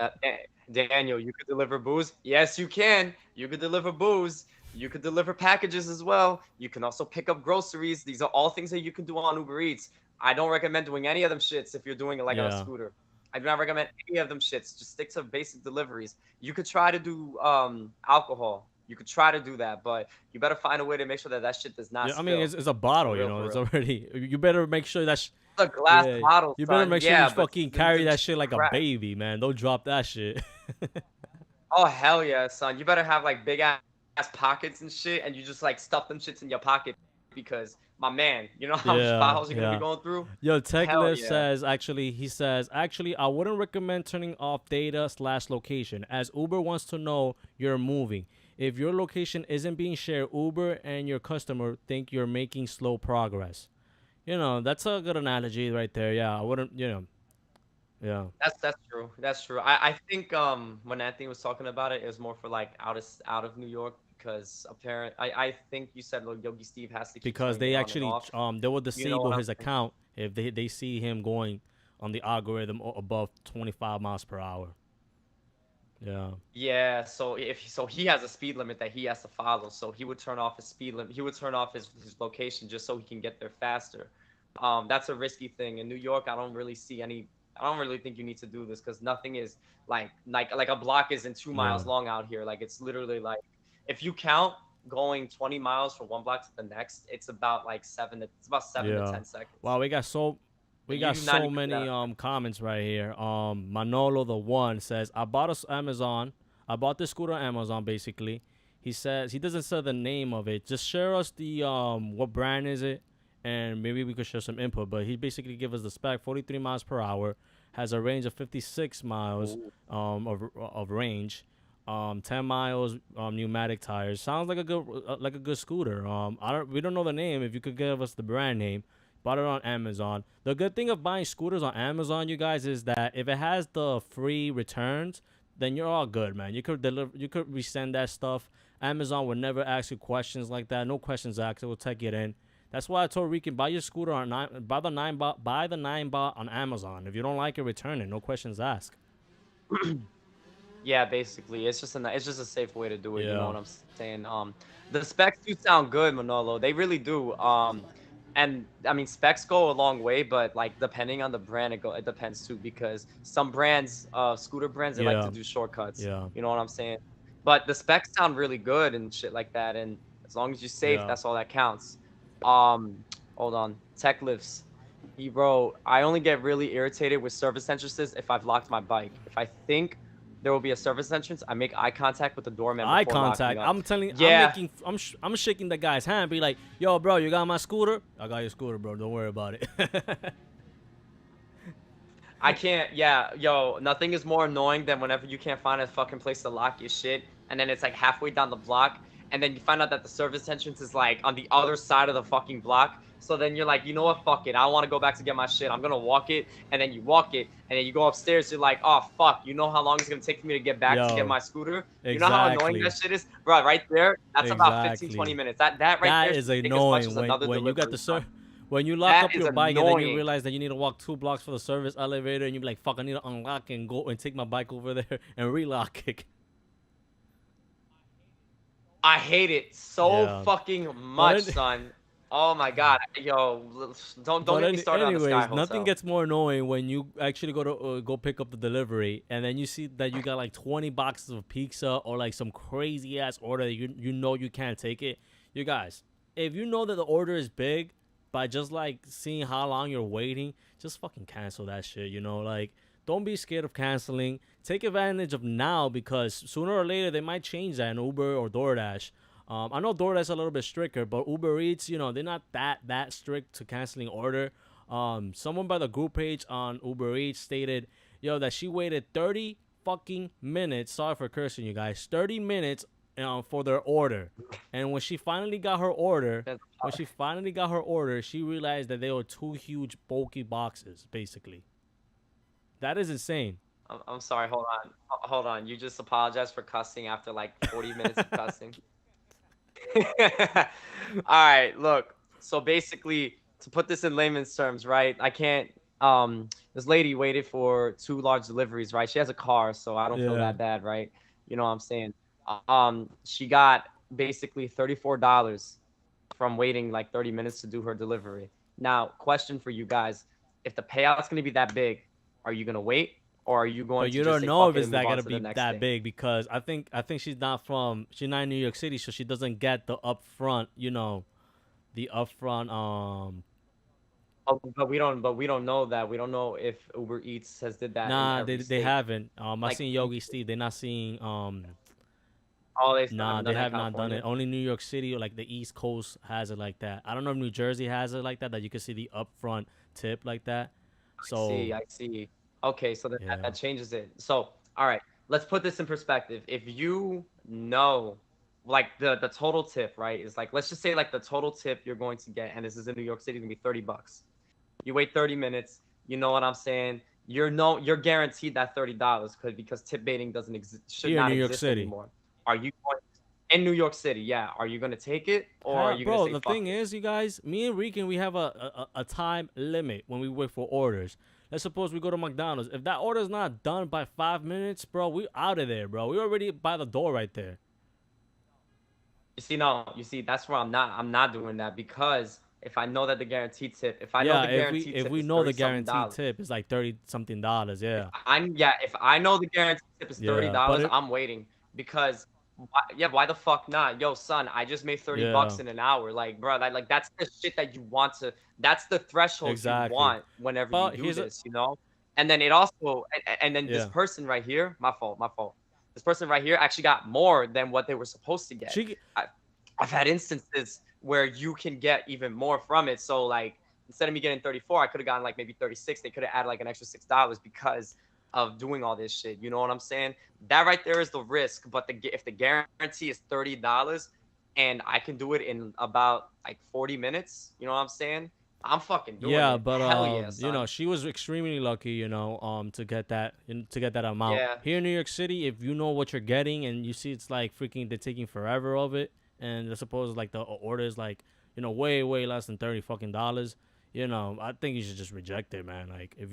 Daniel, you could deliver booze. Yes, you can. You could deliver booze. You could deliver packages as well. You can also pick up groceries. These are all things that you can do on Uber Eats. I don't recommend doing any of them shits if you're doing it like on a yeah. scooter. I do not recommend any of them shits. Just stick to basic deliveries. You could try to do alcohol. You could try to do that, but you better find a way to make sure that that shit does not Yeah, I mean, spill. it's a For bottle, real, for It's real. already. You better make sure The glass yeah. bottle, You better son. make sure you Yeah, but fucking carry them that shits shit like a crack. baby, man. Don't drop that shit. Oh hell yeah, son! You better have like big ass pockets and shit, and you just like stuff them shits in your pocket because my man, you know how much Yeah, potholes you're gonna be yeah. going through. Yo, Hell Techless yeah. says actually I wouldn't recommend turning off data/location as Uber wants to know you're moving. If your location isn't being shared, Uber and your customer think you're making slow progress. That's a good analogy right there. Yeah, I wouldn't. Yeah, That's true. That's true. I think when Anthony was talking about it, it was more for like out of New York because I think you said like Yogi Steve has to keep because turning it they on and actually off. they will You know disable what I'm his saying? account if they see him going on the algorithm above 25 miles per hour. Yeah. Yeah, so he has a speed limit that he has to follow. So he would turn off his speed limit. He would turn off his location just so he can get there faster. That's a risky thing. In New York, I don't really think you need to do this because nothing is like a block isn't 2 miles Yeah. long out here. Like it's literally like if you count going 20 miles from one block to the next, it's about seven to Yeah. 10 seconds. Wow, we You got do not so need to do many that. comments right here. Manolo the one says I bought us Amazon. I bought this scooter on Amazon basically. He says he doesn't say the name of it. Just share us the what brand is it, and maybe we could share some input. But he basically give us the spec: 43 miles per hour, has a range of 56 miles of range, 10 miles pneumatic tires. Sounds like a good scooter. We don't know the name. If you could give us the brand name. Bought it on Amazon. The good thing of buying scooters on Amazon, you guys, is that if it has the free returns, then you're all good, man. You could resend that stuff. Amazon would never ask you questions like that. No questions asked. It will take it in. That's why I told Rican buy your scooter on buy the 9 bot on Amazon. If you don't like it, return it. No questions asked. Yeah, basically, it's just a safe way to do it. You know Yeah. what I'm saying? The specs do sound good, Manolo. They really do. And I mean, specs go a long way, but like depending on the brand, it depends too because some brands, scooter brands, they like to Yeah. do shortcuts. Yeah. You know what I'm saying? But the specs sound really good and shit like that. And As long as you're safe, Yeah. that's all that counts. Hold on. Tech lifts. He wrote, I only get really irritated with service entrances if I've locked my bike. If I think there will be a service entrance, I make eye contact with the doorman Eye before locking contact. up. I'm telling. Yeah. I'm shaking the guy's hand. Be like, yo, bro, you got my scooter? I got your scooter, bro. Don't worry about it. I can't, yeah, yo, nothing is more annoying than whenever you can't find a fucking place to lock your shit, and then it's like halfway down the block, and then you find out that the service entrance is like on the other side of the fucking block. So then you're like, you know what, fuck it, I want to go back to get my shit. I'm gonna walk it, and then you walk it, and then you go upstairs. You're like, oh fuck, you know how long it's gonna take for me to get back to get my scooter? You know how annoying that shit is, bro? Right there, that's about 15-20 minutes. That right there is annoying when you got the when you lock up your bike and then you realize that you need to walk 2 blocks for the service elevator, and you're like, fuck, I need to unlock and go and take my bike over there and relock it. I hate it so fucking much, son. Oh my god, yo, don't get me started on the Sky Hotel. Nothing gets more annoying when you actually go pick up the delivery, and then you see that you got like 20 boxes of pizza or like some crazy ass order that you know you can't take it. You guys, if you know that the order is big, by just like seeing how long you're waiting, just fucking cancel that shit. You know, like, don't be scared of canceling. Take advantage of now, because sooner or later they might change that in Uber or DoorDash. I know DoorDash is a little bit stricter, but Uber Eats, you know, they're not that strict to canceling order. Someone by the group page on Uber Eats stated, yo, that she waited 30 fucking minutes. Sorry for cursing, you guys. 30 minutes for their order. And when she finally got her order, she realized that they were 2 huge bulky boxes, basically. That is insane. I'm sorry, hold on. You just apologized for cussing after like 40 minutes of cussing. All right, look. So basically, to put this in layman's terms, right? I can't. This lady waited for 2 large deliveries, right? She has a car, so I don't feel that bad, right? You know what I'm saying? She got basically $34 from waiting like 30 minutes to do her delivery. Now, question for you guys: if the payout's gonna be that big, are you gonna wait, or are you going? But you don't know if it's that gonna be that big, because I think she's not in New York City, so she doesn't get the upfront, you know, the upfront. Oh, but we don't know that. We don't know if Uber Eats has did that. Nah, they haven't. I seen Yogi Steve. They're not seeing. Oh, they have not done it. Only New York City or like the East Coast has it like that. I don't know if New Jersey has it like that you can see the upfront tip like that. So I see. Okay, so that changes it. So, all right, let's put this in perspective. If you know, like the total tip, right, is like, let's just say like the total tip you're going to get, and this is in New York City, is gonna be $30. You wait 30 minutes. You know what I'm saying? You're guaranteed that $30 because tip baiting doesn't exist anymore. Are you going in New York City? Yeah. Are you gonna take it, or are you gonna say, the thing is, you guys, me and Rican, we have a time limit when we wait for orders. Let's suppose we go to McDonald's. If that order is not done by 5 minutes, bro, we out of there, bro. We already by the door right there. You see, that's where I'm not doing that, because if I know that the guaranteed tip, if I know the guaranteed tip is like $30-something, yeah. If I know the guaranteed tip is $30, I'm waiting, because why the fuck not? Yo, son, I just made $30 in an hour. Like, bro, like that's the shit that you want to. That's the threshold you want whenever you do this, you know. And then it also, and then this person right here, my fault. This person right here actually got more than what they were supposed to get. I've had instances where you can get even more from it. So like, instead of me getting 34, I could have gotten like maybe 36. They could have added like an extra $6 because of doing all this shit. You know what I'm saying? That right there is the risk. But if the guarantee is $30 and I can do it in about like 40 minutes, you know what I'm saying? I'm fucking doing it. Yeah, but son. you know, she was extremely lucky, you know, to get that amount. Yeah. Here in New York City, if you know what you're getting and you see it's like freaking they're taking forever of it, and I suppose like the order is like, you know, way less than $30 fucking, you know, I think you should just reject it, man. Like, if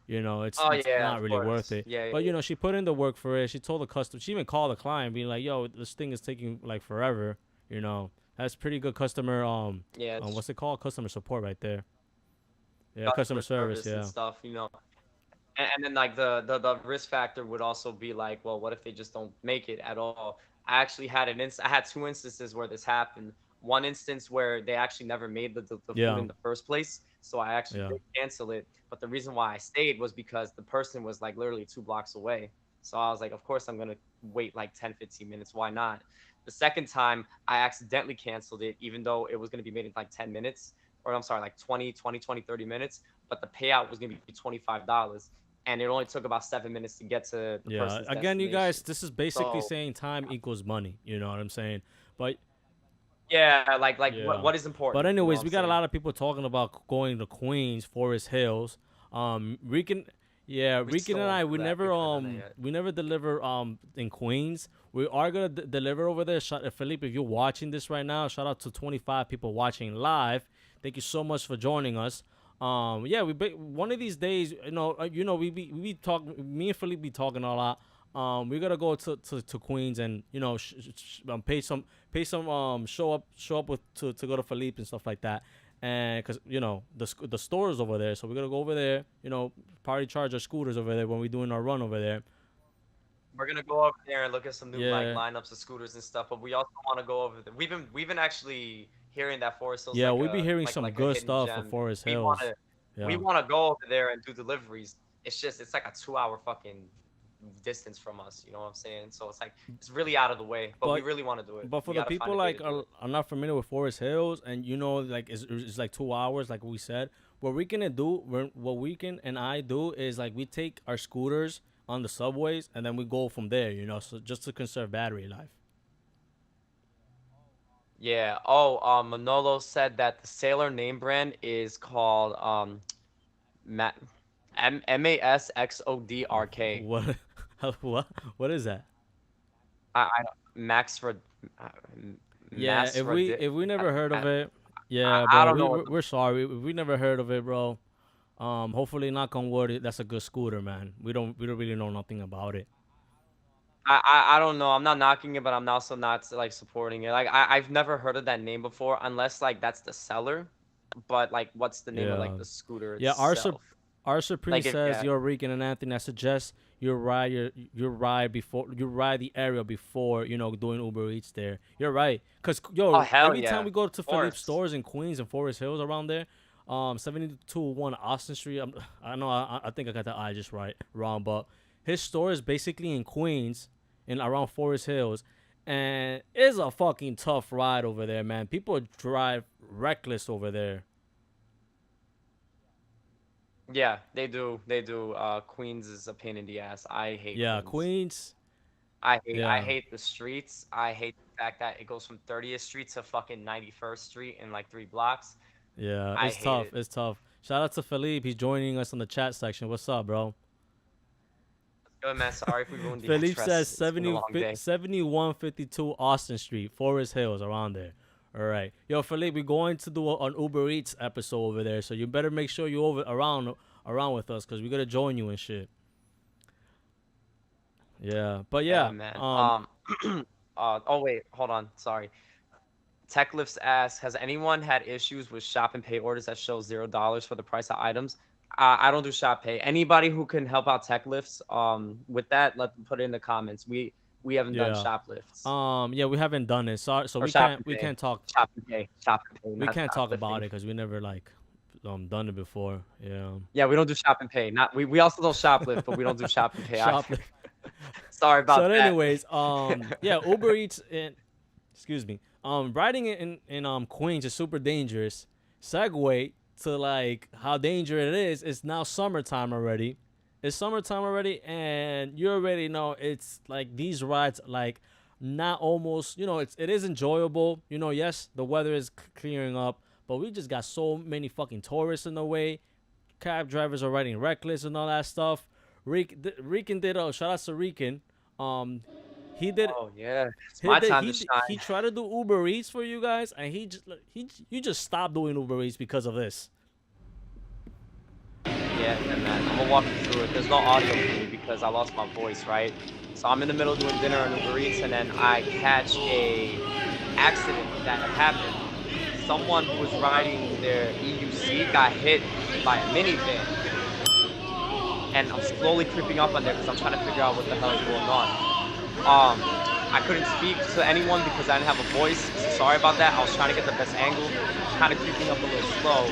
you know, it's not really worth it. But you know, she put in the work for it. She told the customer, she even called the client, being like, yo, this thing is taking like forever, you know. That's pretty good customer what's it called? Customer support right there. Yeah, customer service and stuff, you know. And then like the risk factor would also be like, well, what if they just don't make it at all? I actually had I had 2 instances where this happened. One instance where they actually never made the food in the first place, so I actually did cancel it. But the reason why I stayed was because the person was like literally 2 blocks away. So I was like, of course I'm gonna wait like 10-15 minutes. Why not? The second time I accidentally canceled it, even though it was gonna be made in like 10 minutes, or I'm sorry, like 20, 30 minutes. But the payout was gonna be $25, and it only took about 7 minutes to get to the person's again, you guys, destination. this is basically So, saying time equals money. You know what I'm saying? But yeah, like yeah. what is important? But You know anyways, what we I'm got a saying? lot of people talking about going to Queens, Forest Hills. Rican, yeah, We Rican still and won't I, do we that. never We haven't done that yet. we never deliver in Queens. We are gonna deliver over there. Felipe, if you're watching this right now, shout out to 25 people watching live. Thank you so much for joining us. Yeah, one of these days, we be talking. Me and Felipe be talking a lot. We gotta go to Queens and pay some show up with to go to Felipe and stuff like that, and because the store is over there, so we're gonna go over there. Probably charge our scooters over there when we're doing our run over there. We're gonna go over there and look at some new like Yeah, lineups of scooters and stuff. But we also want to go over there. We've been actually hearing that Forest Hills yeah, like we be hearing some a good hidden stuff for gem. Forest We Hills. Yeah, wanna go over there and do deliveries. It's like a 2-hour fucking distance from us. You know what I'm saying? So it's like it's really out of the way. But we but really want to do it. but for We the gotta find people a day like to do it. are not familiar with Forest Hills, and like it's like 2 hours, like we said. What we can and I do is like we take our scooters on the subways and then we go from there. So just to conserve battery life. Yeah. Oh, Manolo said that the Sailor name brand is called Ma- MASXODRK. What? What is that? I Max for uh, Yeah, Mass if for we never heard of it, yeah, I bro, don't know what we're sorry. We never heard of it, bro. Hopefully, knock on wood, that's a good scooter, man. We don't really know nothing about it. I don't know. I'm not knocking it, but I'm also not like supporting it. Like I've never heard of that name before, unless like that's the seller. But like, what's the name of like Yeah, the scooter yeah. itself? Our Supreme Like if says yeah. you're Rican and Anthony. I suggest you ride the area before doing Uber Eats there. You're right, cause Oh yo, hell every yeah, time we go of to Philippe course. stores in Queens and Forest Hills around there, 7201 Austin Street. I know I think I got the I just wrong, but his store is basically in Queens and around Forest Hills, and it's a fucking tough ride over there, man. People drive reckless over there. Yeah, they do. They do. Queens is a pain in the ass. I hate Yeah, Queens. Queens. I Yeah. hate the streets. I hate the fact that it goes from 30th Street to fucking 91st Street in like 3 blocks. Yeah, I it's hate tough. it. It's tough. Shout out to Philippe. He's joining us on the chat section. What's up, bro? Good man. Sorry if we ruined the Philippe says address. It's been a long day. 7152 Austin Street, Forest Hills, around there. All right. Yo, Philippe, we're going to do an Uber Eats episode over there, so you better make sure you around with us, because we're going to join you and shit. Yeah. But Yeah, yeah. man. Oh wait, hold on. Sorry. TechLifts asks, has anyone had issues with shop and pay orders that show $0 for the price of items? I don't do shop pay. Anybody who can help out TechLifts with that, let them put it in the comments. We haven't done Yeah. shoplifts Yeah, we haven't done it. So or we shop can't and we pay. can't talk Shop and pay. Shop and pay. we Not can't talk shoplifting. about it because we never done it before. Yeah. Yeah, we don't do shop and pay. Not we also don't shoplift, but we don't do shop and pay. Shoplift. Sorry about So that. anyways, yeah, Uber Eats and excuse me, riding in Queens is super dangerous. Segue to like how dangerous it is. It's now summertime already. It's summertime already, and you already know it's like these rides like not almost. It is enjoyable. Yes, the weather is clearing up, but we just got so many fucking tourists in the way. Cab drivers are riding reckless and all that stuff. Rican did shout out to Rican. He did. Oh yeah, it's He my did, time he, to did- shine. he tried to do Uber Eats for you guys, and you just stopped doing Uber Eats because of this. Yeah, man. I'm gonna walk you through it. There's no audio for me because I lost my voice, right? So I'm in the middle doing dinner on Uber Eats, and then I catch a accident that happened. Someone who was riding their EUC got hit by a minivan, and I'm slowly creeping up on there because I'm trying to figure out what the hell is going on. I couldn't speak to anyone because I didn't have a voice. So sorry about that. I was trying to get the best angle, kind of creeping up a little slow.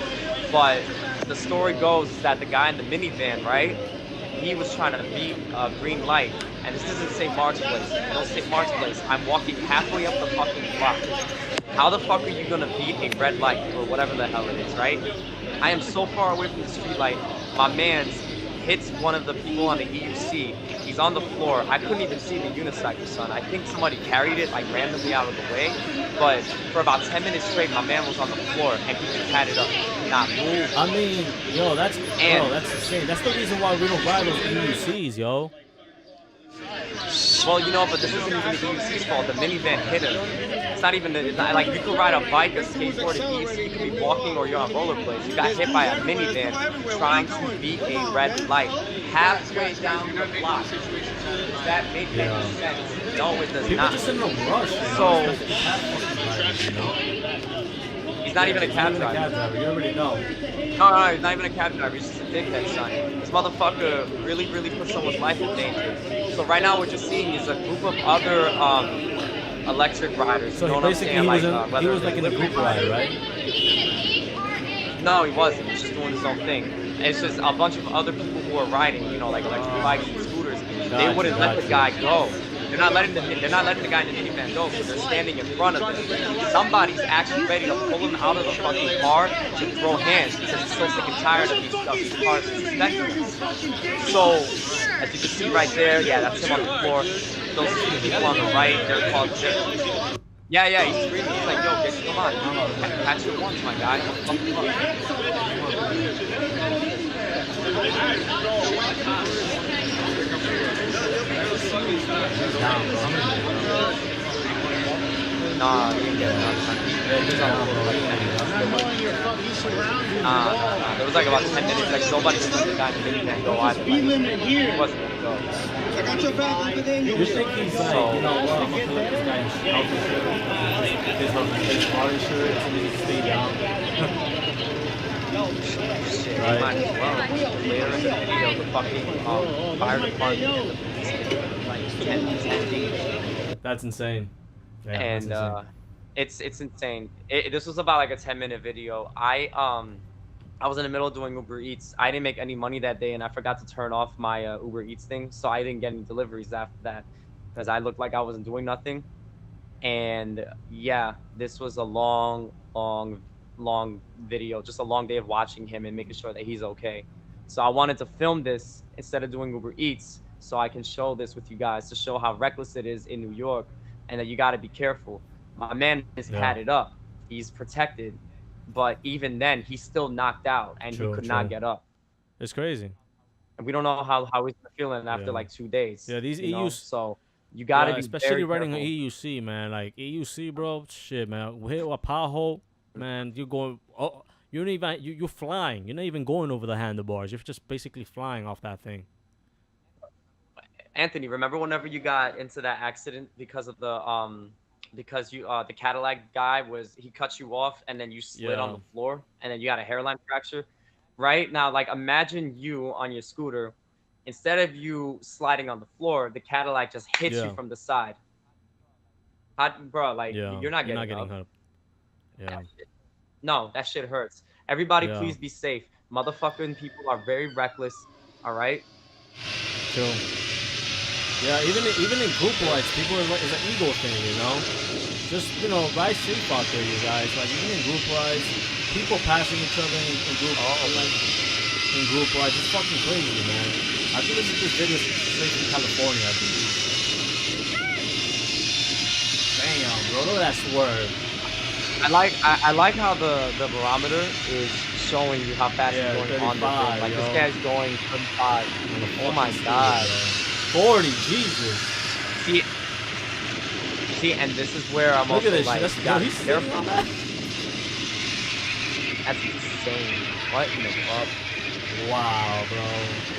But the story goes that the guy in the minivan, right? He was trying to beat a green light. And this isn't St. Mark's Place. You know St. Mark's Place. I'm walking halfway up the fucking block. How the fuck are you gonna beat a red light or whatever the hell it is, right? I am so far away from the street light. My man's hits one of the people on the EUC. He's on the floor. I couldn't even see the unicycle, son. I think somebody carried it like randomly out of the way. But for about 10 minutes straight, my man was on the floor and he just had it up. He did not move. I mean, yo, that's insane. That's the reason why we don't ride those EUCs, yo. Well, you know, but this isn't even the EUC's fault. The minivan hit him. It's not even, it's not, like, you could ride a bike, a skateboard, an EUC, you could be walking or you're on rollerblades. You got hit by a minivan trying to beat a red light halfway down the block. Does that make any sense? No, it does People not. just in a rush. So, he's not even a cab driver. You already know. No, he's not even a cab driver. He's just a dickhead, son. This motherfucker really put someone's life in danger. So right now, what you're seeing is a group of other electric riders. So you know what I'm saying? he was like in a group ride, right? No, he wasn't. He was just doing his own thing. It's just a bunch of other people who are riding, you know, like electric bikes and scooters. They wouldn't let the guy go. They're not letting the guy in the minivan go, so they're standing in front of him. Somebody's actually ready to pull him out of the fucking car to throw hands because he's so sick and tired of these cars suspecting him. So, as you can see right there, yeah, that's him on the floor. Those two people on the right, they're called Yeah, he's screaming. He's like, yo, come on, catch it once, my guy. Nah, he didn't get it. Nah. There was like about 10 minutes, like nobody let the guy in the minivan go either. Like, he wasn't gonna go. You think he's like, you know what, I'm gonna collect this guy's health insurance, his car insurance, and he stay down. Shit, right. Might as well. Later in the video, the fucking fire department and the police like 10 days. That's insane. Yeah, and that's it's insane. This was about like a 10-minute video. I was in the middle of doing Uber Eats. I didn't make any money that day, and I forgot to turn off my Uber Eats thing, so I didn't get any deliveries after that because I looked like I wasn't doing nothing. And yeah, this was a long video, just a long day of watching him and making sure that he's okay. So I wanted to film this instead of doing Uber Eats so I can show this with you guys to show how reckless it is in New York and that you got to be careful. My man has had it up. He's protected. But even then, he's still knocked out and he could not get up. It's crazy. And we don't know how he's feeling after like 2 days. Yeah, these EUs. EUs. So you got to be especially riding an careful. EUC, man. Like EUC, bro. Shit, man. Hit a pothole, man. You're going. Oh, you're flying. You're not even going over the handlebars. You're just basically flying off that thing. Anthony, remember whenever you got into that accident because of the the Cadillac guy he cut you off and then you slid on the floor and then you got a hairline fracture, right? Now, like, imagine you on your scooter, instead of you sliding on the floor, the Cadillac just hits you from the side. Bro, like, you're not getting up. Yeah. No, that shit hurts. Everybody, please be safe. Motherfucking people are very reckless. All right. True. Yeah, even in group rides, people it's an ego thing, you know. Just ride safe out there, you guys. Like even in group rides, people passing each other in group in group rides, it's fucking crazy, man. I think this video straight from California, I believe. Damn, bro, look at that swerve. I like how the barometer is showing you how fast you're going on the thing. Like this guy's going 35. Oh my god. 40, Jesus. See, and this is where I'm also like, you gotta be careful. That's insane. What in the fuck? Wow, bro.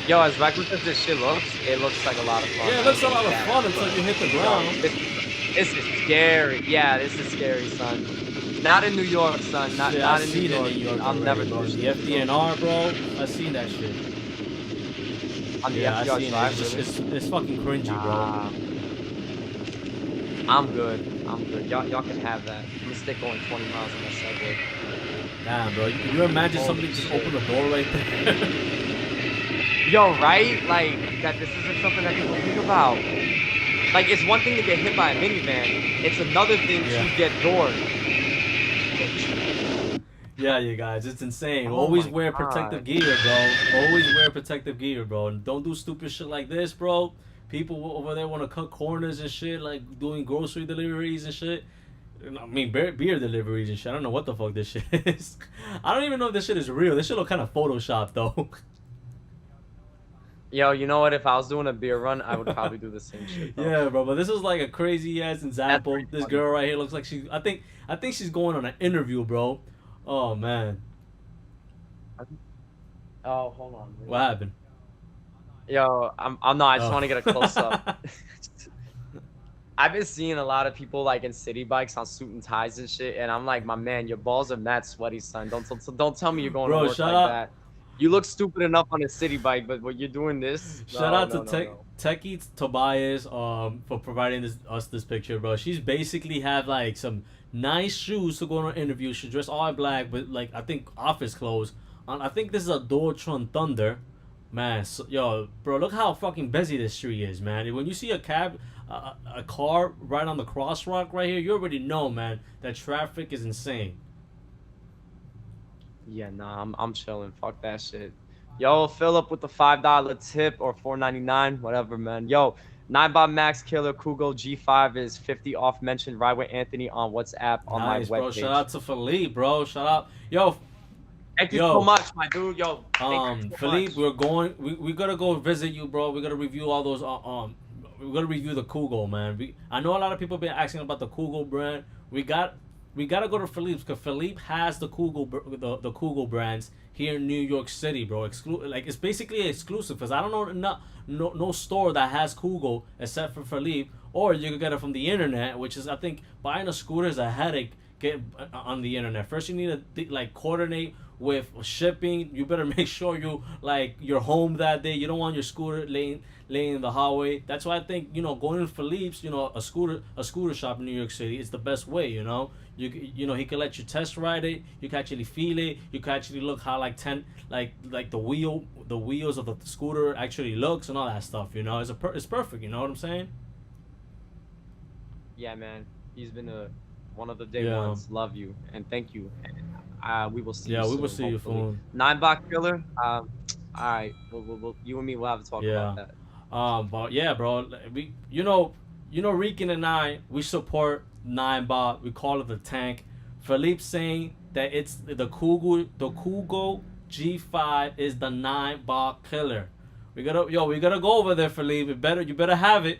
Yo, as reckless as this shit looks, it looks like a lot of fun. Yeah, it looks a lot of fun until you hit the ground. This is scary. Yeah, this is scary, son. Not in New York, son. Not in New York. I'll never do the FDNR, bro. I've seen that shit. On the FDR drive, it's fucking cringy, bro. I'm good. Y'all can have that. I'm gonna stick going 20 miles on that Segway. Damn, bro. Can you imagine somebody just open the door right there? Yo, right? Like, that this isn't something that people think about. Like, it's one thing to get hit by a minivan. It's another thing to get doored. Yeah, you guys, it's insane. Oh Always my wear God. protective gear, bro. Always wear protective gear, bro. And don't do stupid shit like this, bro. People over there want to cut corners and shit, like doing grocery deliveries and shit. I mean, beer deliveries and shit. I don't know what the fuck this shit is. I don't even know if this shit is real. This shit look kind of photoshopped, though. Yo, you know what? If I was doing a beer run, I would probably do the same shit. Though. Yeah, bro. But this is like a crazy ass example. pretty This funny. girl right here looks like she. I think she's going on an interview, bro. Oh man, Oh, hold on. Dude. what happened? Yo, I'm not. I just Oh. want to get a close up. I've been seeing a lot of people like in city bikes on suit and ties and shit, and I'm like, my man, your balls are mad sweaty, son. Don't tell me you're going Bro, to work shut like up. that. You look stupid enough on a city bike, but when you're doing this, Shout no, out no, to no, no. Techie Tobias for providing us this picture, bro. She's basically have like some nice shoes to go on an interview. She dressed all in black, but like I think office clothes. I think this is a Dualtron Thunder. Man, so, yo, bro, look how fucking busy this street is, man. When you see a car right on the crosswalk right here, you already know, man, that traffic is insane. Yeah, nah, I'm chilling. Fuck that shit. Yo, Philip with the $5 tip or $4.99, whatever, man. Yo, 9 Max Killer Kugo G5 is 50 off. Mention Ride with Anthony on WhatsApp on Nice, my bro. webpage. Shout out to Philippe, bro. Shout out, yo. Thank you Yo. so much, my dude. Yo, thank you so Philippe, much. we're going. We gotta go visit you, bro. We gotta review all those. We gotta review the Kugo, man. I know a lot of people been asking about the Kugo brand. We gotta go to Philippe's because Philippe has the the Kugo brands here in New York City, bro. Like it's basically exclusive because I don't know no store that has Kugo except for Philippe, or you can get it from the internet, which is I think buying a scooter is a headache. Get on the internet. First, you need to like coordinate with shipping. You better make sure you're home that day. You don't want your scooter laying in the hallway. That's why I think going to Philippe's, a scooter shop in New York City is the best way. You know he can let you test ride it. You can actually feel it. You can actually look how like the wheels of the scooter actually looks and all that stuff. It's perfect. You know what I'm saying? Yeah, man. He's been one of the day Yeah. ones. Love you and thank you. We will see you Yeah, soon, we will see you hopefully. soon. 9 Killer. All right. We'll you and me will have to talk Yeah. about that. But yeah, bro, we Rican and I, we support 9 We call it the tank. Philippe saying that it's the Kugo G5 is the 9 killer. We gotta go over there, Philippe. You better have it.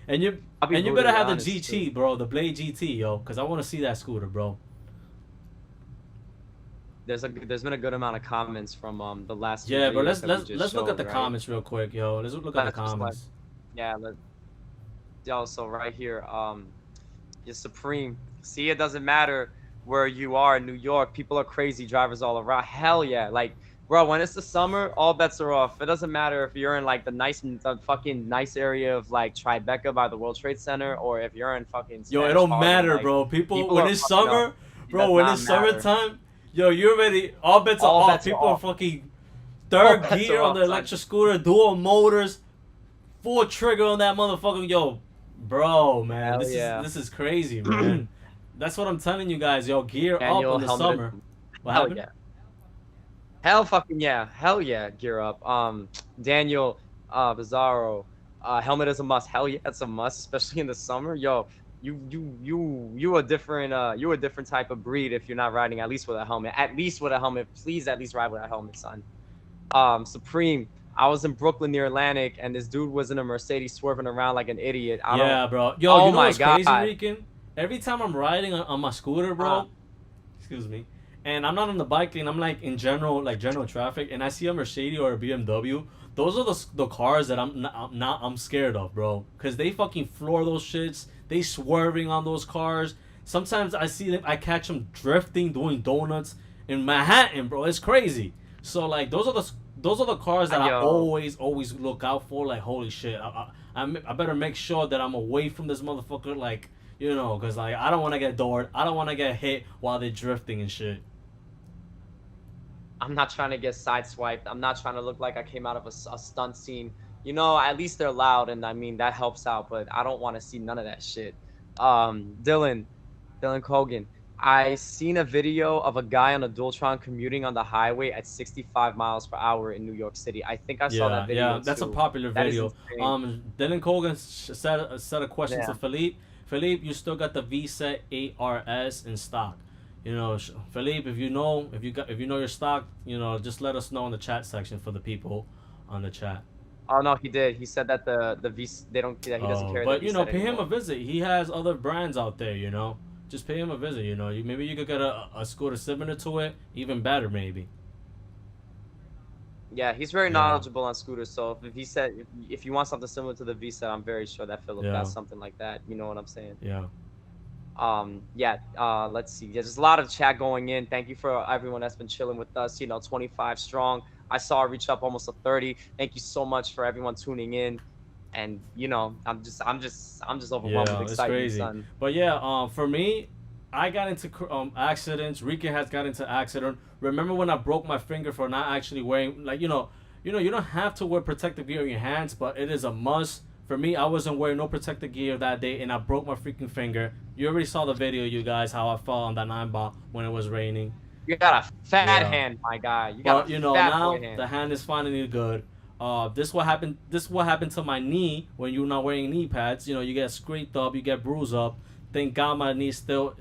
and you I'll be better brutally have the honest, GT, too. bro, the Blade GT, yo, cause I want to see that scooter, bro. There's been a good amount of comments from the last. Yeah, bro. videos Let's that we let's just let's look at showed, the right? comments real quick, yo. Let's look at the Let's just, comments. Yeah, yo, so right here, your Supreme. See, it doesn't matter where you are in New York. People are crazy drivers all around. Hell yeah, like, bro, when it's the summer, all bets are off. It doesn't matter if you're in like the fucking nice area of like Tribeca by the World Trade Center, or if you're in fucking. Yo, it Spanish don't Harlem, matter, like, bro. People people when are it's fucking summer, up. It bro, does when not it's matter. summertime, yo, you already all bets are All off. bets are People are off. fucking All third bets gear are on off, the son. electric scooter, dual motors, full trigger on that motherfucker. Yo, bro, man, Hell yeah. this is crazy, man. That's what I'm telling you guys, yo. Gear Daniel, up in the helmet. summer. What Hell happened? yeah. Hell fucking yeah. Hell yeah. Gear up. Daniel, Bizarro, helmet is a must. Hell yeah, it's a must, especially in the summer. Yo, you a different type of breed if you're not riding at least with a helmet. At least with a helmet. Please at least ride with a helmet, son. Supreme. I was in Brooklyn near Atlantic, and this dude was in a Mercedes swerving around like an idiot. Yeah, bro. Yo, Oh you know my what's crazy, God. Rican? Every time I'm riding on my scooter, bro, excuse me, and I'm not on the bike lane, I'm like in general traffic, and I see a Mercedes or a BMW, those are the cars that I'm scared of, bro, because they fucking floor those shits, they swerving on those cars. Sometimes I see them, I catch them drifting, doing donuts in Manhattan, bro. It's crazy. So like those are the cars that I Yo. always look out for. Like holy shit, I better make sure that I'm away from this motherfucker, like, you know, because like I don't want to get doored. I don't want to get hit while they're drifting and shit. I'm not trying to get sideswiped. I'm not trying to look like I came out of a stunt scene. You know, at least they're loud, and I mean that helps out. But I don't want to see none of that shit. Dylan Cogan. I seen a video of a guy on a Dualtron commuting on the highway at 65 miles per hour in New York City. I think I saw that video. Yeah, that's a too. popular That is video. insane. Dylan Cogan said a question Yeah. to Philippe. Philippe, you still got the VSET 8RS in stock. You know, Philippe, if you know your stock, you know, just let us know in the chat section for the people on the chat. Oh no, he did. He said that the V they don't. That he doesn't carry. But the you know, VSET pay him a anymore. visit. He has other brands out there. You know, just pay him a visit. You know, maybe you could get a scooter similar to it, even better maybe. Yeah, he's very Yeah. knowledgeable on scooters. So if he said if you want something similar to the VSET, I'm very sure that Philip Yeah. got something like that. You know what I'm saying? Yeah. Let's see. There's a lot of chat going in. Thank you for everyone that's been chilling with us. You know, 25 strong. I saw it reach up almost to 30. Thank you so much for everyone tuning in. And you know, I'm just overwhelmed Yeah, with it's excitement, crazy. son. But yeah, for me, I got into accidents. Rika has got into accident. Remember when I broke my finger for not actually wearing, like, you don't have to wear protective gear in your hands, but it is a must. For me, I wasn't wearing no protective gear that day, and I broke my freaking finger. You already saw the video, you guys, how I fell on that 9-ball when it was raining. You got a fat Yeah. hand, my guy. You got But a you know, fat now boy hand. the hand is finally good. This what happened to my knee when you're not wearing knee pads. You know, you get scraped up, you get bruised up. Thank God my knee's still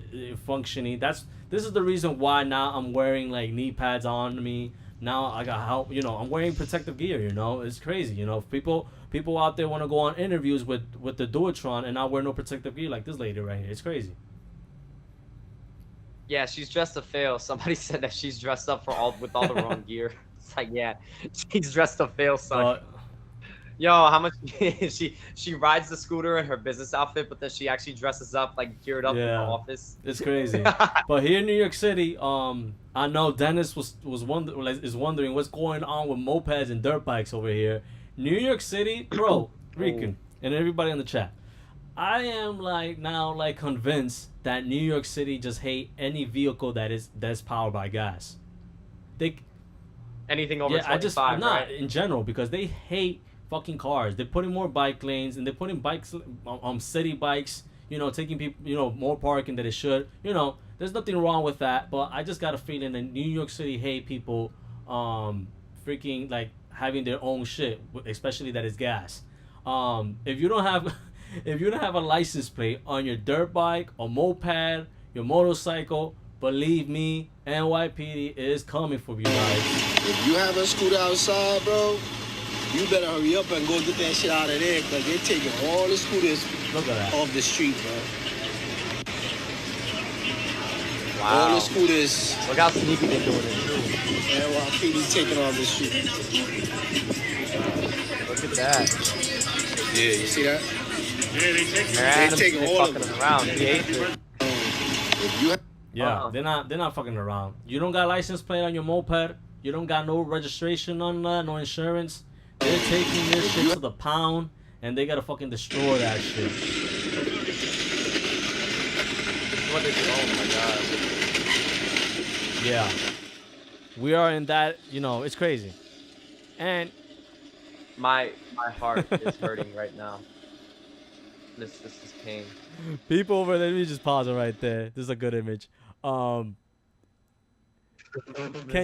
functioning. This is the reason why now I'm wearing like knee pads on me. Now I got help. You know, I'm wearing protective gear. You know, it's crazy. You know, people out there want to go on interviews with the Dualtron and not wear no protective gear like this lady right here. It's crazy. Yeah, she's dressed to fail. Somebody said that she's dressed up with all the wrong gear. It's like, yeah, she's dressed to fail, son. Yo, how much she rides the scooter in her business outfit, but then she actually dresses up like geared up in her office. It's crazy. But here in New York City, I know Dennis is wondering what's going on with mopeds and dirt bikes over here. New York City, bro, Rican, and everybody in the chat. I am now convinced that New York City just hate any vehicle that's powered by gas. Anything over 25, not right? in general, because they hate fucking cars. They're putting more bike lanes and they're putting bikes city bikes, you know, taking people, you know, more parking than it should. You know, there's nothing wrong with that, but I just got a feeling that New York City hate people freaking like having their own shit, especially that is gas. If you don't have a license plate on your dirt bike or moped, your motorcycle, believe me, NYPD is coming for you guys. If you have a scooter outside, bro, you better hurry up and go get that shit out of there, because they're taking all the scooters off the street, bro. Wow. All the scooters. Look how sneaky they're doing it, too. NYPD taking off the street. Look at that. Yeah, you see that? Yeah, they're taking all of them around. He hates it. If you Yeah, they're not fucking around. You don't got license plate on your moped. You don't got no registration on that, no insurance. They're taking this shit to the pound, and they gotta fucking destroy that shit. What they do? Oh my god. Yeah, we are in that. You know, it's crazy. And my heart is hurting right now. This is pain. people over there, let me just pause it right there. This is a good image. Can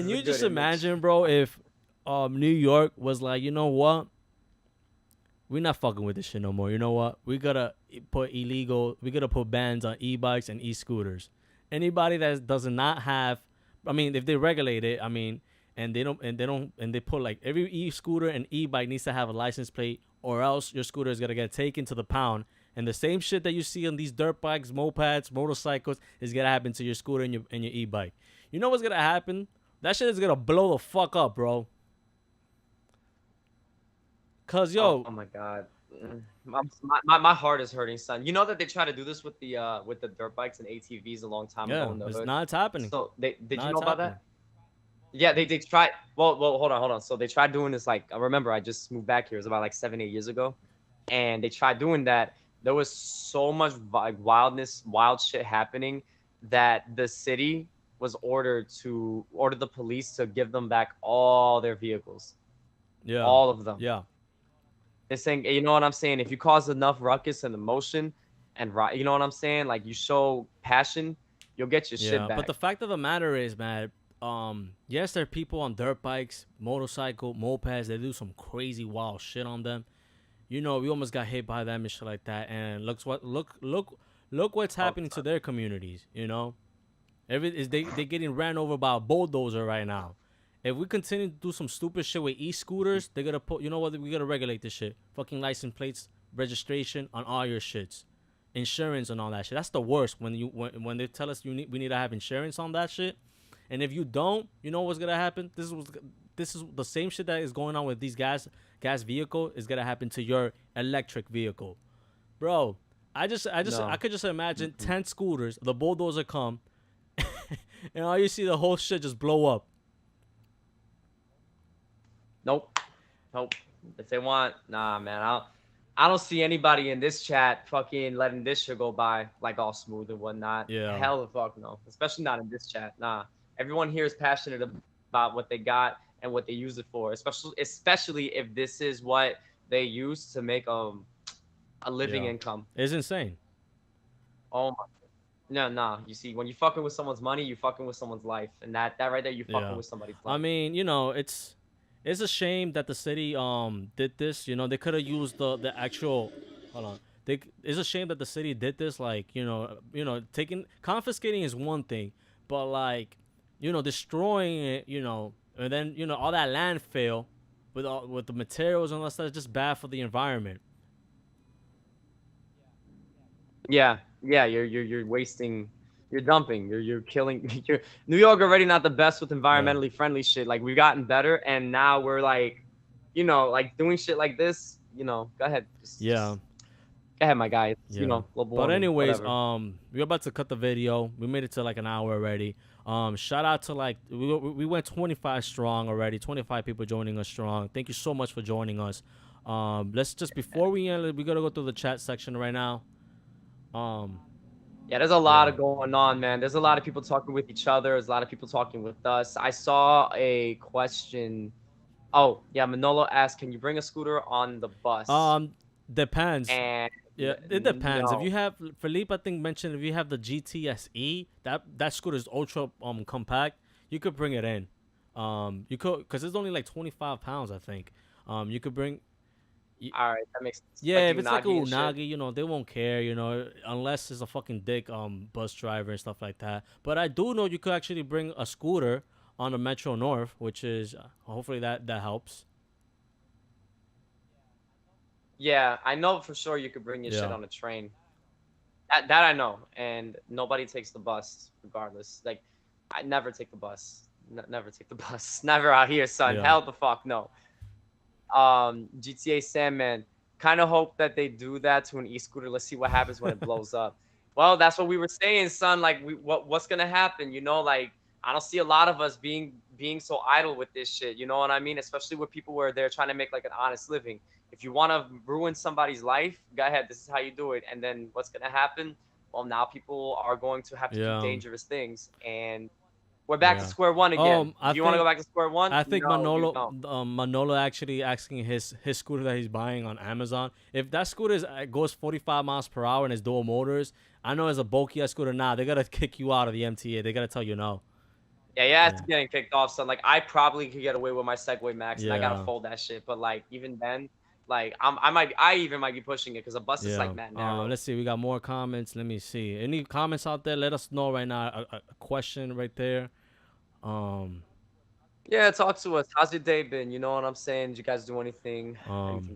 you just imagine, bro, if New York was like, you know what? We're not fucking with this shit no more. You know what? We gotta put bans on e-bikes and e-scooters. Anybody that does not have, I mean, if they regulate it, I mean, and they put like every e-scooter and e-bike needs to have a license plate, or else your scooter is gonna get taken to the pound. And the same shit that you see on these dirt bikes, mopeds, motorcycles is gonna happen to your scooter and your e-bike. You know what's gonna happen? That shit is gonna blow the fuck up, bro. Cause yo, oh my god, my heart is hurting, son. You know that they tried to do this with the dirt bikes and ATVs a long time ago in the hood. it's happening. So did you know about that? Yeah, they tried. Well, hold on. So they tried doing this, like, I remember I just moved back here. It was about like 7-8 years ago. and they tried doing that, there was so much like wild shit happening that the city was ordered the police to give them back all their vehicles, Yeah. all of them. Yeah. They're saying, you know what I'm saying? If you cause enough ruckus and emotion, and you know what I'm saying? Like you show passion, you'll get your shit back. But the fact of the matter is, man, yes, there are people on dirt bikes, motorcycle, mopeds. They do some crazy wild shit on them. You know, we almost got hit by them and shit like that. And look what's happening to their communities. You know, they getting ran over by a bulldozer right now. If we continue to do some stupid shit with e-scooters, they're gonna put. You know what? We gotta regulate this shit. Fucking license plates, registration on all your shits, insurance and all that shit. That's the worst when they tell us we need to have insurance on that shit. And if you don't, you know what's gonna happen? This is the same shit that is going on with these gas vehicle is gonna happen to your electric vehicle, bro. I could just imagine 10 scooters, the bulldozer come, and all you see the whole shit just blow up. Nope. If they want, nah, man. I don't see anybody in this chat fucking letting this shit go by like all smooth and whatnot. Yeah. Hell the fuck no. Especially not in this chat. Nah. Everyone here is passionate about what they got and what they use it for. Especially if this is what they use to make a living income. It's insane. Oh my. No. You see, when you fucking with someone's money, you fucking with someone's life, and that right there, you fucking with somebody's life. I mean, you know, it's a shame that the city did this. You know, they could have used the actual. Hold on. It's a shame that the city did this. Like, you know, confiscating is one thing, but like, you know, destroying it. You know, and then you know all that landfill with the materials and all that stuff is just bad for the environment. Yeah, you're wasting, you're dumping, you're killing. New York already not the best with environmentally friendly shit. Like we've gotten better, and now we're like, you know, like doing shit like this. You know, go ahead. Go ahead, my guy. You know, global but warming, anyways, whatever. we're about to cut the video. We made it to like an hour already. Shout out to like we went 25 strong already. 25 people joining us strong. Thank you so much for joining us. Let's just before we end, we gotta go through the chat section right now. Yeah, there's a lot of going on, man. There's a lot of people talking with each other. There's a lot of people talking with us. I saw a question. Oh, yeah, Manolo asked, can you bring a scooter on the bus? Depends. And yeah, it depends. no. If you have Felipe, I think mentioned if you have the GTSE, that scooter is ultra compact. You could bring it in. You could because it's only like 25 pounds, I think. You could bring. All right, that makes sense. Yeah, like if it's like a Unagi and shit. Unagi, you know, they won't care, you know, unless it's a fucking dick bus driver and stuff like that. But I do know you could actually bring a scooter on the Metro North, which is hopefully that helps. Yeah, I know for sure you could bring your shit on a train. That I know, and nobody takes the bus regardless. Like, I never take the bus. Never take the bus. Never out here, son. Yeah. Hell the fuck no. GTA Sandman. Kind of hope that they do that to an e-scooter. Let's see what happens when it blows up. Well, that's what we were saying, son. Like, what's gonna happen? You know, like I don't see a lot of us being so idle with this shit. You know what I mean? Especially with people where they're trying to make like an honest living. If you want to ruin somebody's life, go ahead. This is how you do it. And then what's gonna happen? Well, now people are going to have to do dangerous things, and we're back to square one again. Do you want to go back to square one? I think No, Manolo actually asking his scooter that he's buying on Amazon. If that scooter goes 45 miles per hour and it's dual motors, I know as a bulky ass scooter now, they gotta kick you out of the MTA. They gotta tell you no. Yeah, it's getting kicked off. So like, I probably could get away with my Segway Max, and I gotta fold that shit. But like, even then, like, I even might be pushing it because a bus is like mad narrow. Let's see, we got more comments. Let me see. Any comments out there? Let us know right now. A question right there. Yeah, talk to us. How's your day been? You know what I'm saying? Did you guys do anything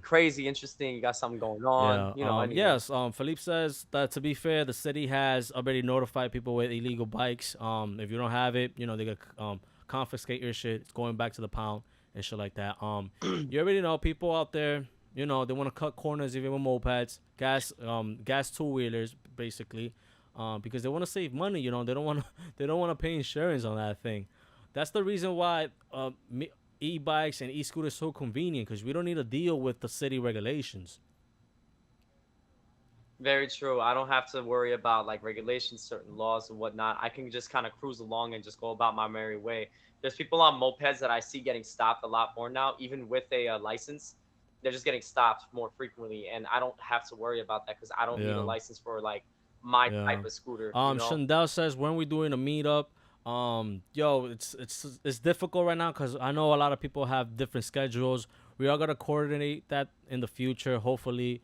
crazy, interesting? You got something going on? You know, yes. Philippe says that to be fair, the city has already notified people with illegal bikes. If you don't have it, you know, they gonna confiscate your shit. It's going back to the pound and shit like that. You already know people out there. You know, they want to cut corners even with mopeds, gas two-wheelers, basically, because they want to save money. You know, they don't want to pay insurance on that thing. That's the reason why e-bikes and e-scooters are so convenient, because we don't need to deal with the city regulations. Very true. I don't have to worry about like regulations, certain laws and whatnot. I can just kind of cruise along and just go about my merry way. There's people on mopeds that I see getting stopped a lot more now, even with a license. They're just getting stopped more frequently, and I don't have to worry about that because I don't need a Yeah. license for like my Yeah. type of scooter. You know? Shandell says when we doing a meetup, yo, it's difficult right now because I know a lot of people have different schedules. We are gonna coordinate that in the future, hopefully,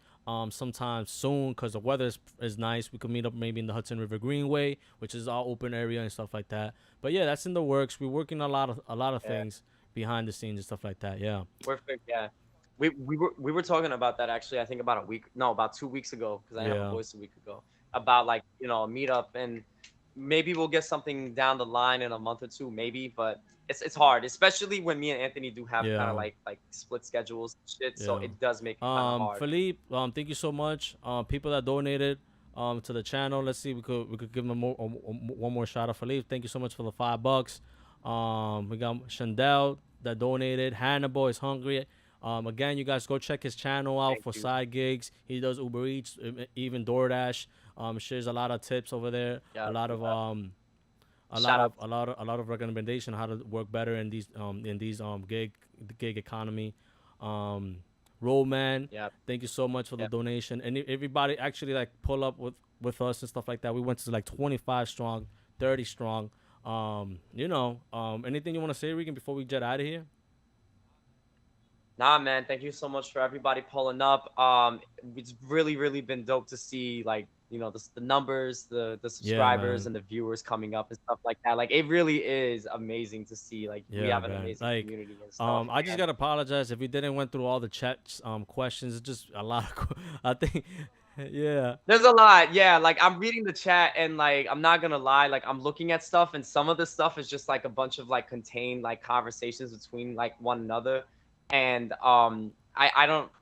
sometime soon because the weather is nice. We could meet up maybe in the Hudson River Greenway, which is our open area and stuff like that. But yeah, that's in the works. We're working a lot of things behind the scenes and stuff like that. Yeah. Perfect. Yeah. We were talking about that actually. I think about 2 weeks ago because I have a voice a week ago about like a meetup, and maybe we'll get something down the line in a month or two, maybe. But it's hard, especially when me and Anthony do have kind of like split schedules and shit. So it does make it kind of hard. Philippe, thank you so much. People that donated to the channel. Let's see, we could give them one more shout out. Philippe, thank you so much for the $5. We got Shandell that donated. Hannibal is hungry. Again, you guys go check his channel out for side gigs. He does Uber Eats, even DoorDash. Shares a lot of tips over there. A lot of recommendation how to work better in these gig economy. Rollman, thank you so much for the donation. And everybody actually like pull up with us and stuff like that. We went to like 25 strong, 30 strong. Anything you want to say, Regan, before we jet out of here? Nah, man. Thank you so much for everybody pulling up. It's really, really been dope to see like the numbers, the subscribers and the viewers coming up and stuff like that. Like it really is amazing to see. Like we have an amazing community and stuff. I just gotta apologize if we didn't went through all the chat questions. It's just a lot of I think. Yeah, there's a lot. Yeah, like I'm reading the chat and like I'm not gonna lie, like I'm looking at stuff and some of the stuff is just like a bunch of like contained like conversations between like one another. And I don't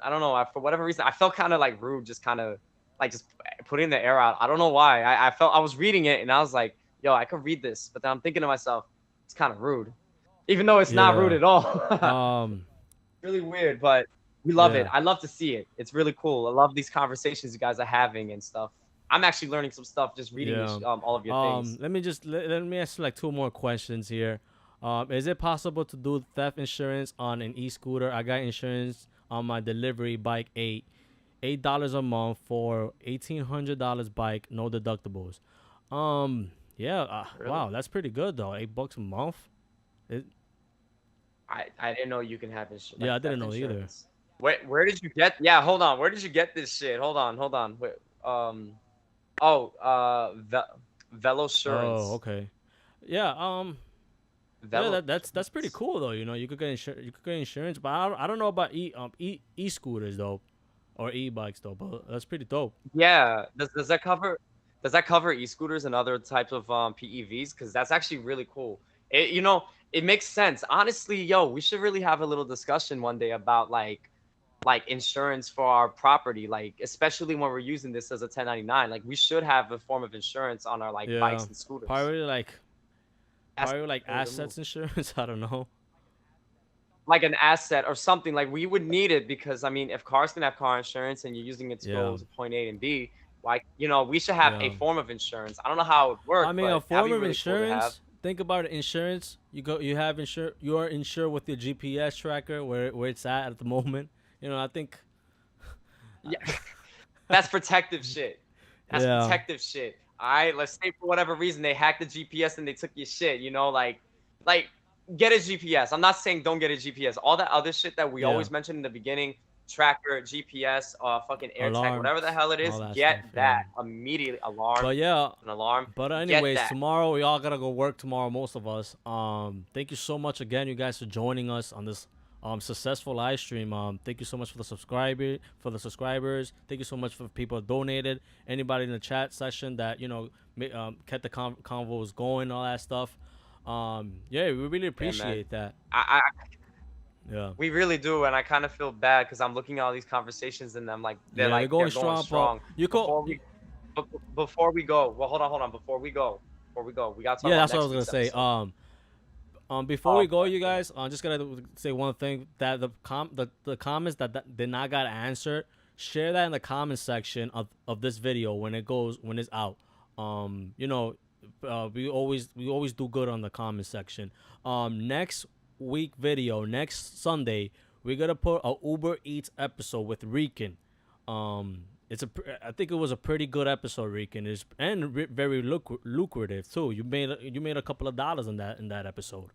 know, for whatever reason I felt kind of like rude, just kind of like just putting the air out. I don't know why. I felt I was reading it and I was like, yo, I could read this, but then I'm thinking to myself, it's kind of rude, even though it's not rude at all. Really weird, but we love it. I love to see it. It's really cool. I love these conversations you guys are having and stuff. I'm actually learning some stuff just reading all of your things. Let me ask you like 2 more questions here. Is it possible to do theft insurance on an e-scooter? I got insurance on my delivery bike, $8 a month for $1,800 bike, no deductibles. Wow, that's pretty good though. $8 a month. I didn't know you can have insurance. Yeah, I didn't know either. Where did you get? Yeah, hold on. Where did you get this shit? Hold on. Wait, Velosurance. Oh, okay. Yeah. Yeah, that's pretty cool though. You could get insurance, but I don't know about e-scooters though, or e-bikes though. But that's pretty dope. Yeah. Does that cover e-scooters and other types of PEVs? Because that's actually really cool. It makes sense. Honestly, yo, we should really have a little discussion one day about like insurance for our property, like especially when we're using this as a 1099. Like we should have a form of insurance on our bikes and scooters. Probably like assets insurance. I don't know. Like an asset or something. Like we would need it because I mean, if cars can have car insurance and you're using it to go to point A and B, like we should have a form of insurance. I don't know how it works. I mean, a form of insurance. Cool, think about it. Insurance. You are insured with your GPS tracker where it's at the moment. I think. Yeah, that's protective shit. That's protective shit. All right, let's say for whatever reason they hacked the GPS and they took your shit. Like get a GPS. I'm not saying don't get a GPS. All that other shit that we always mention in the beginning, tracker, GPS, fucking AirTag, whatever the hell it is, get that immediately. Alarm. But an alarm. But anyways, tomorrow we all gotta go work tomorrow. Most of us. Thank you so much again, you guys, for joining us on this successful live stream. Thank you so much for the subscribers. Thank you so much for people who donated. Anybody in the chat session that kept the convos going, all that stuff. We really appreciate that. We really do, and I kind of feel bad because I'm looking at all these conversations and I'm like, they're going strong. Before we go, well, hold on. Before we go, we got to talk about that's what I was gonna say. Before we go, you guys, I'm just gonna say one thing that the comments that did not got answered share that in the comment section of this video when it's out. You know, we always do good on the comment section. Next week video, next Sunday, we're gonna put a Uber Eats episode with Rican. I think it was a pretty good episode, Rican. Very lucrative too. You made a couple of dollars in that episode.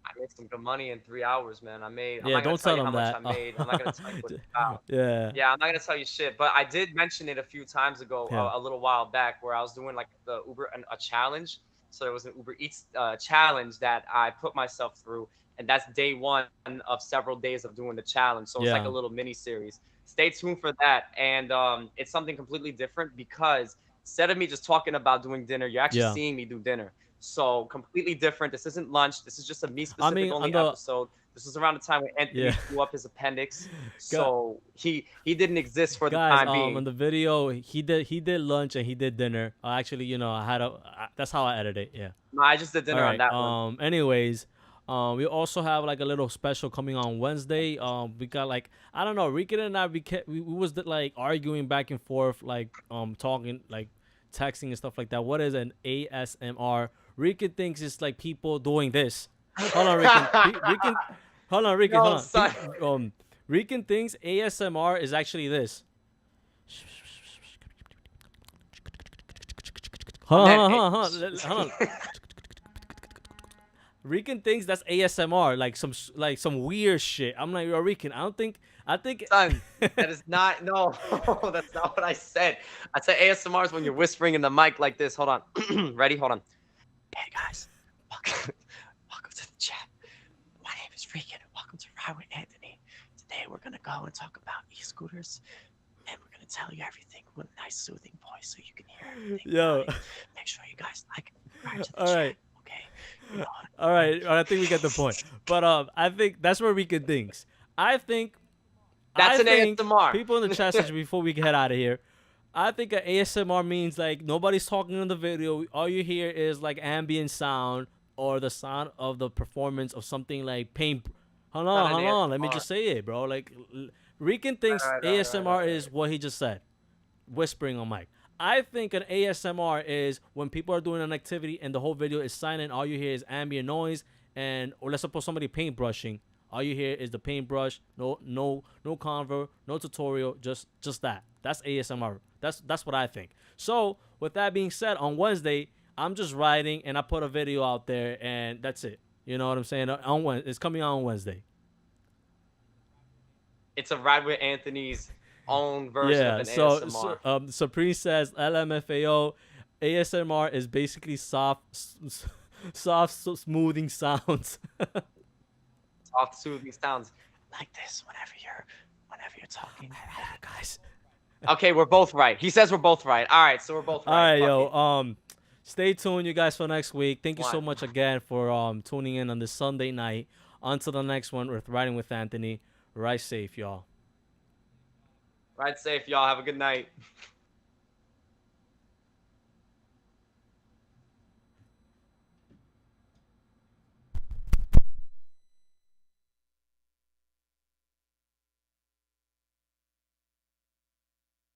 I made some good money in 3 hours, man. I'm Yeah, not gonna don't tell tell you how them much that. I made. I'm not gonna tell you what it's about. Yeah. Yeah, I'm not gonna tell you shit. But I did mention it a few times ago, Yeah. a little while back, where I was doing like the a challenge. So there was an Uber Eats challenge that I put myself through, and that's day one of several days of doing the challenge. So it's like Yeah. a little mini series. Stay tuned for that. And it's something completely different because instead of me just talking about doing dinner, you're actually Yeah. seeing me do dinner. So completely different. This isn't lunch. This is just a me specific only episode. This was around the time when Anthony blew up his appendix. So he didn't exist for the time being. In the video, he did lunch and he did dinner. Actually, you know, that's how I edited it. Yeah. No, I just did dinner on that one. Anyways, we also have like a little special coming on Wednesday. We got like, I don't know, Rican and I, we was like arguing back and forth, like talking, like texting and stuff like that. What is an ASMR? Rican thinks it's like people doing this. Hold on, Rican. Rican. No, Hold son. on. Rican thinks ASMR is actually this. Hold on. Rican thinks that's ASMR, like some weird shit. I'm like, yo, Rican, I think Son, that is not, no, that's not what I said. I said ASMR is when you're whispering in the mic like this. Hold on. Ready? Hold on. Hey guys, welcome to the chat. My name is Regan. Welcome to Ride with Anthony. Today we're gonna go and talk about e-scooters, and we're gonna tell you everything with a nice soothing voice so you can hear everything. Yo. Make sure you guys like and subscribe to the All chat. right. Okay. All right, I think we get the point. But I think that's where Rican thinks. I think That's an ASMR. People in the chat section before we get out of here. I think an ASMR means like nobody's talking in the video. All you hear is like ambient sound or the sound of the performance of something like paint. Hold on. Let me just say it, bro. Like Rican thinks ASMR is what he just said, whispering on mic. I think an ASMR is when people are doing an activity and the whole video is silent. All you hear is ambient noise, or let's suppose somebody paintbrushing. All you hear is the paintbrush. No convo, no tutorial. Just that. That's ASMR. That's what I think. So with that being said, on Wednesday I'm just riding and I put a video out there and that's it. You know what I'm saying? It's coming out on Wednesday. It's a Ride with Anthony's own version of an ASMR. So Supreme says LMFAO ASMR is basically soft smoothing sounds. Soft soothing sounds like this whenever you're talking. Guys. Okay, we're both right. He says we're both right. All right, so we're both right. All right, yo. Stay tuned, you guys, for next week. Thank you so One. much again for tuning in on this Sunday night. Until the next one with Riding with Anthony. Ride safe, y'all. Ride safe, y'all. Have a good night.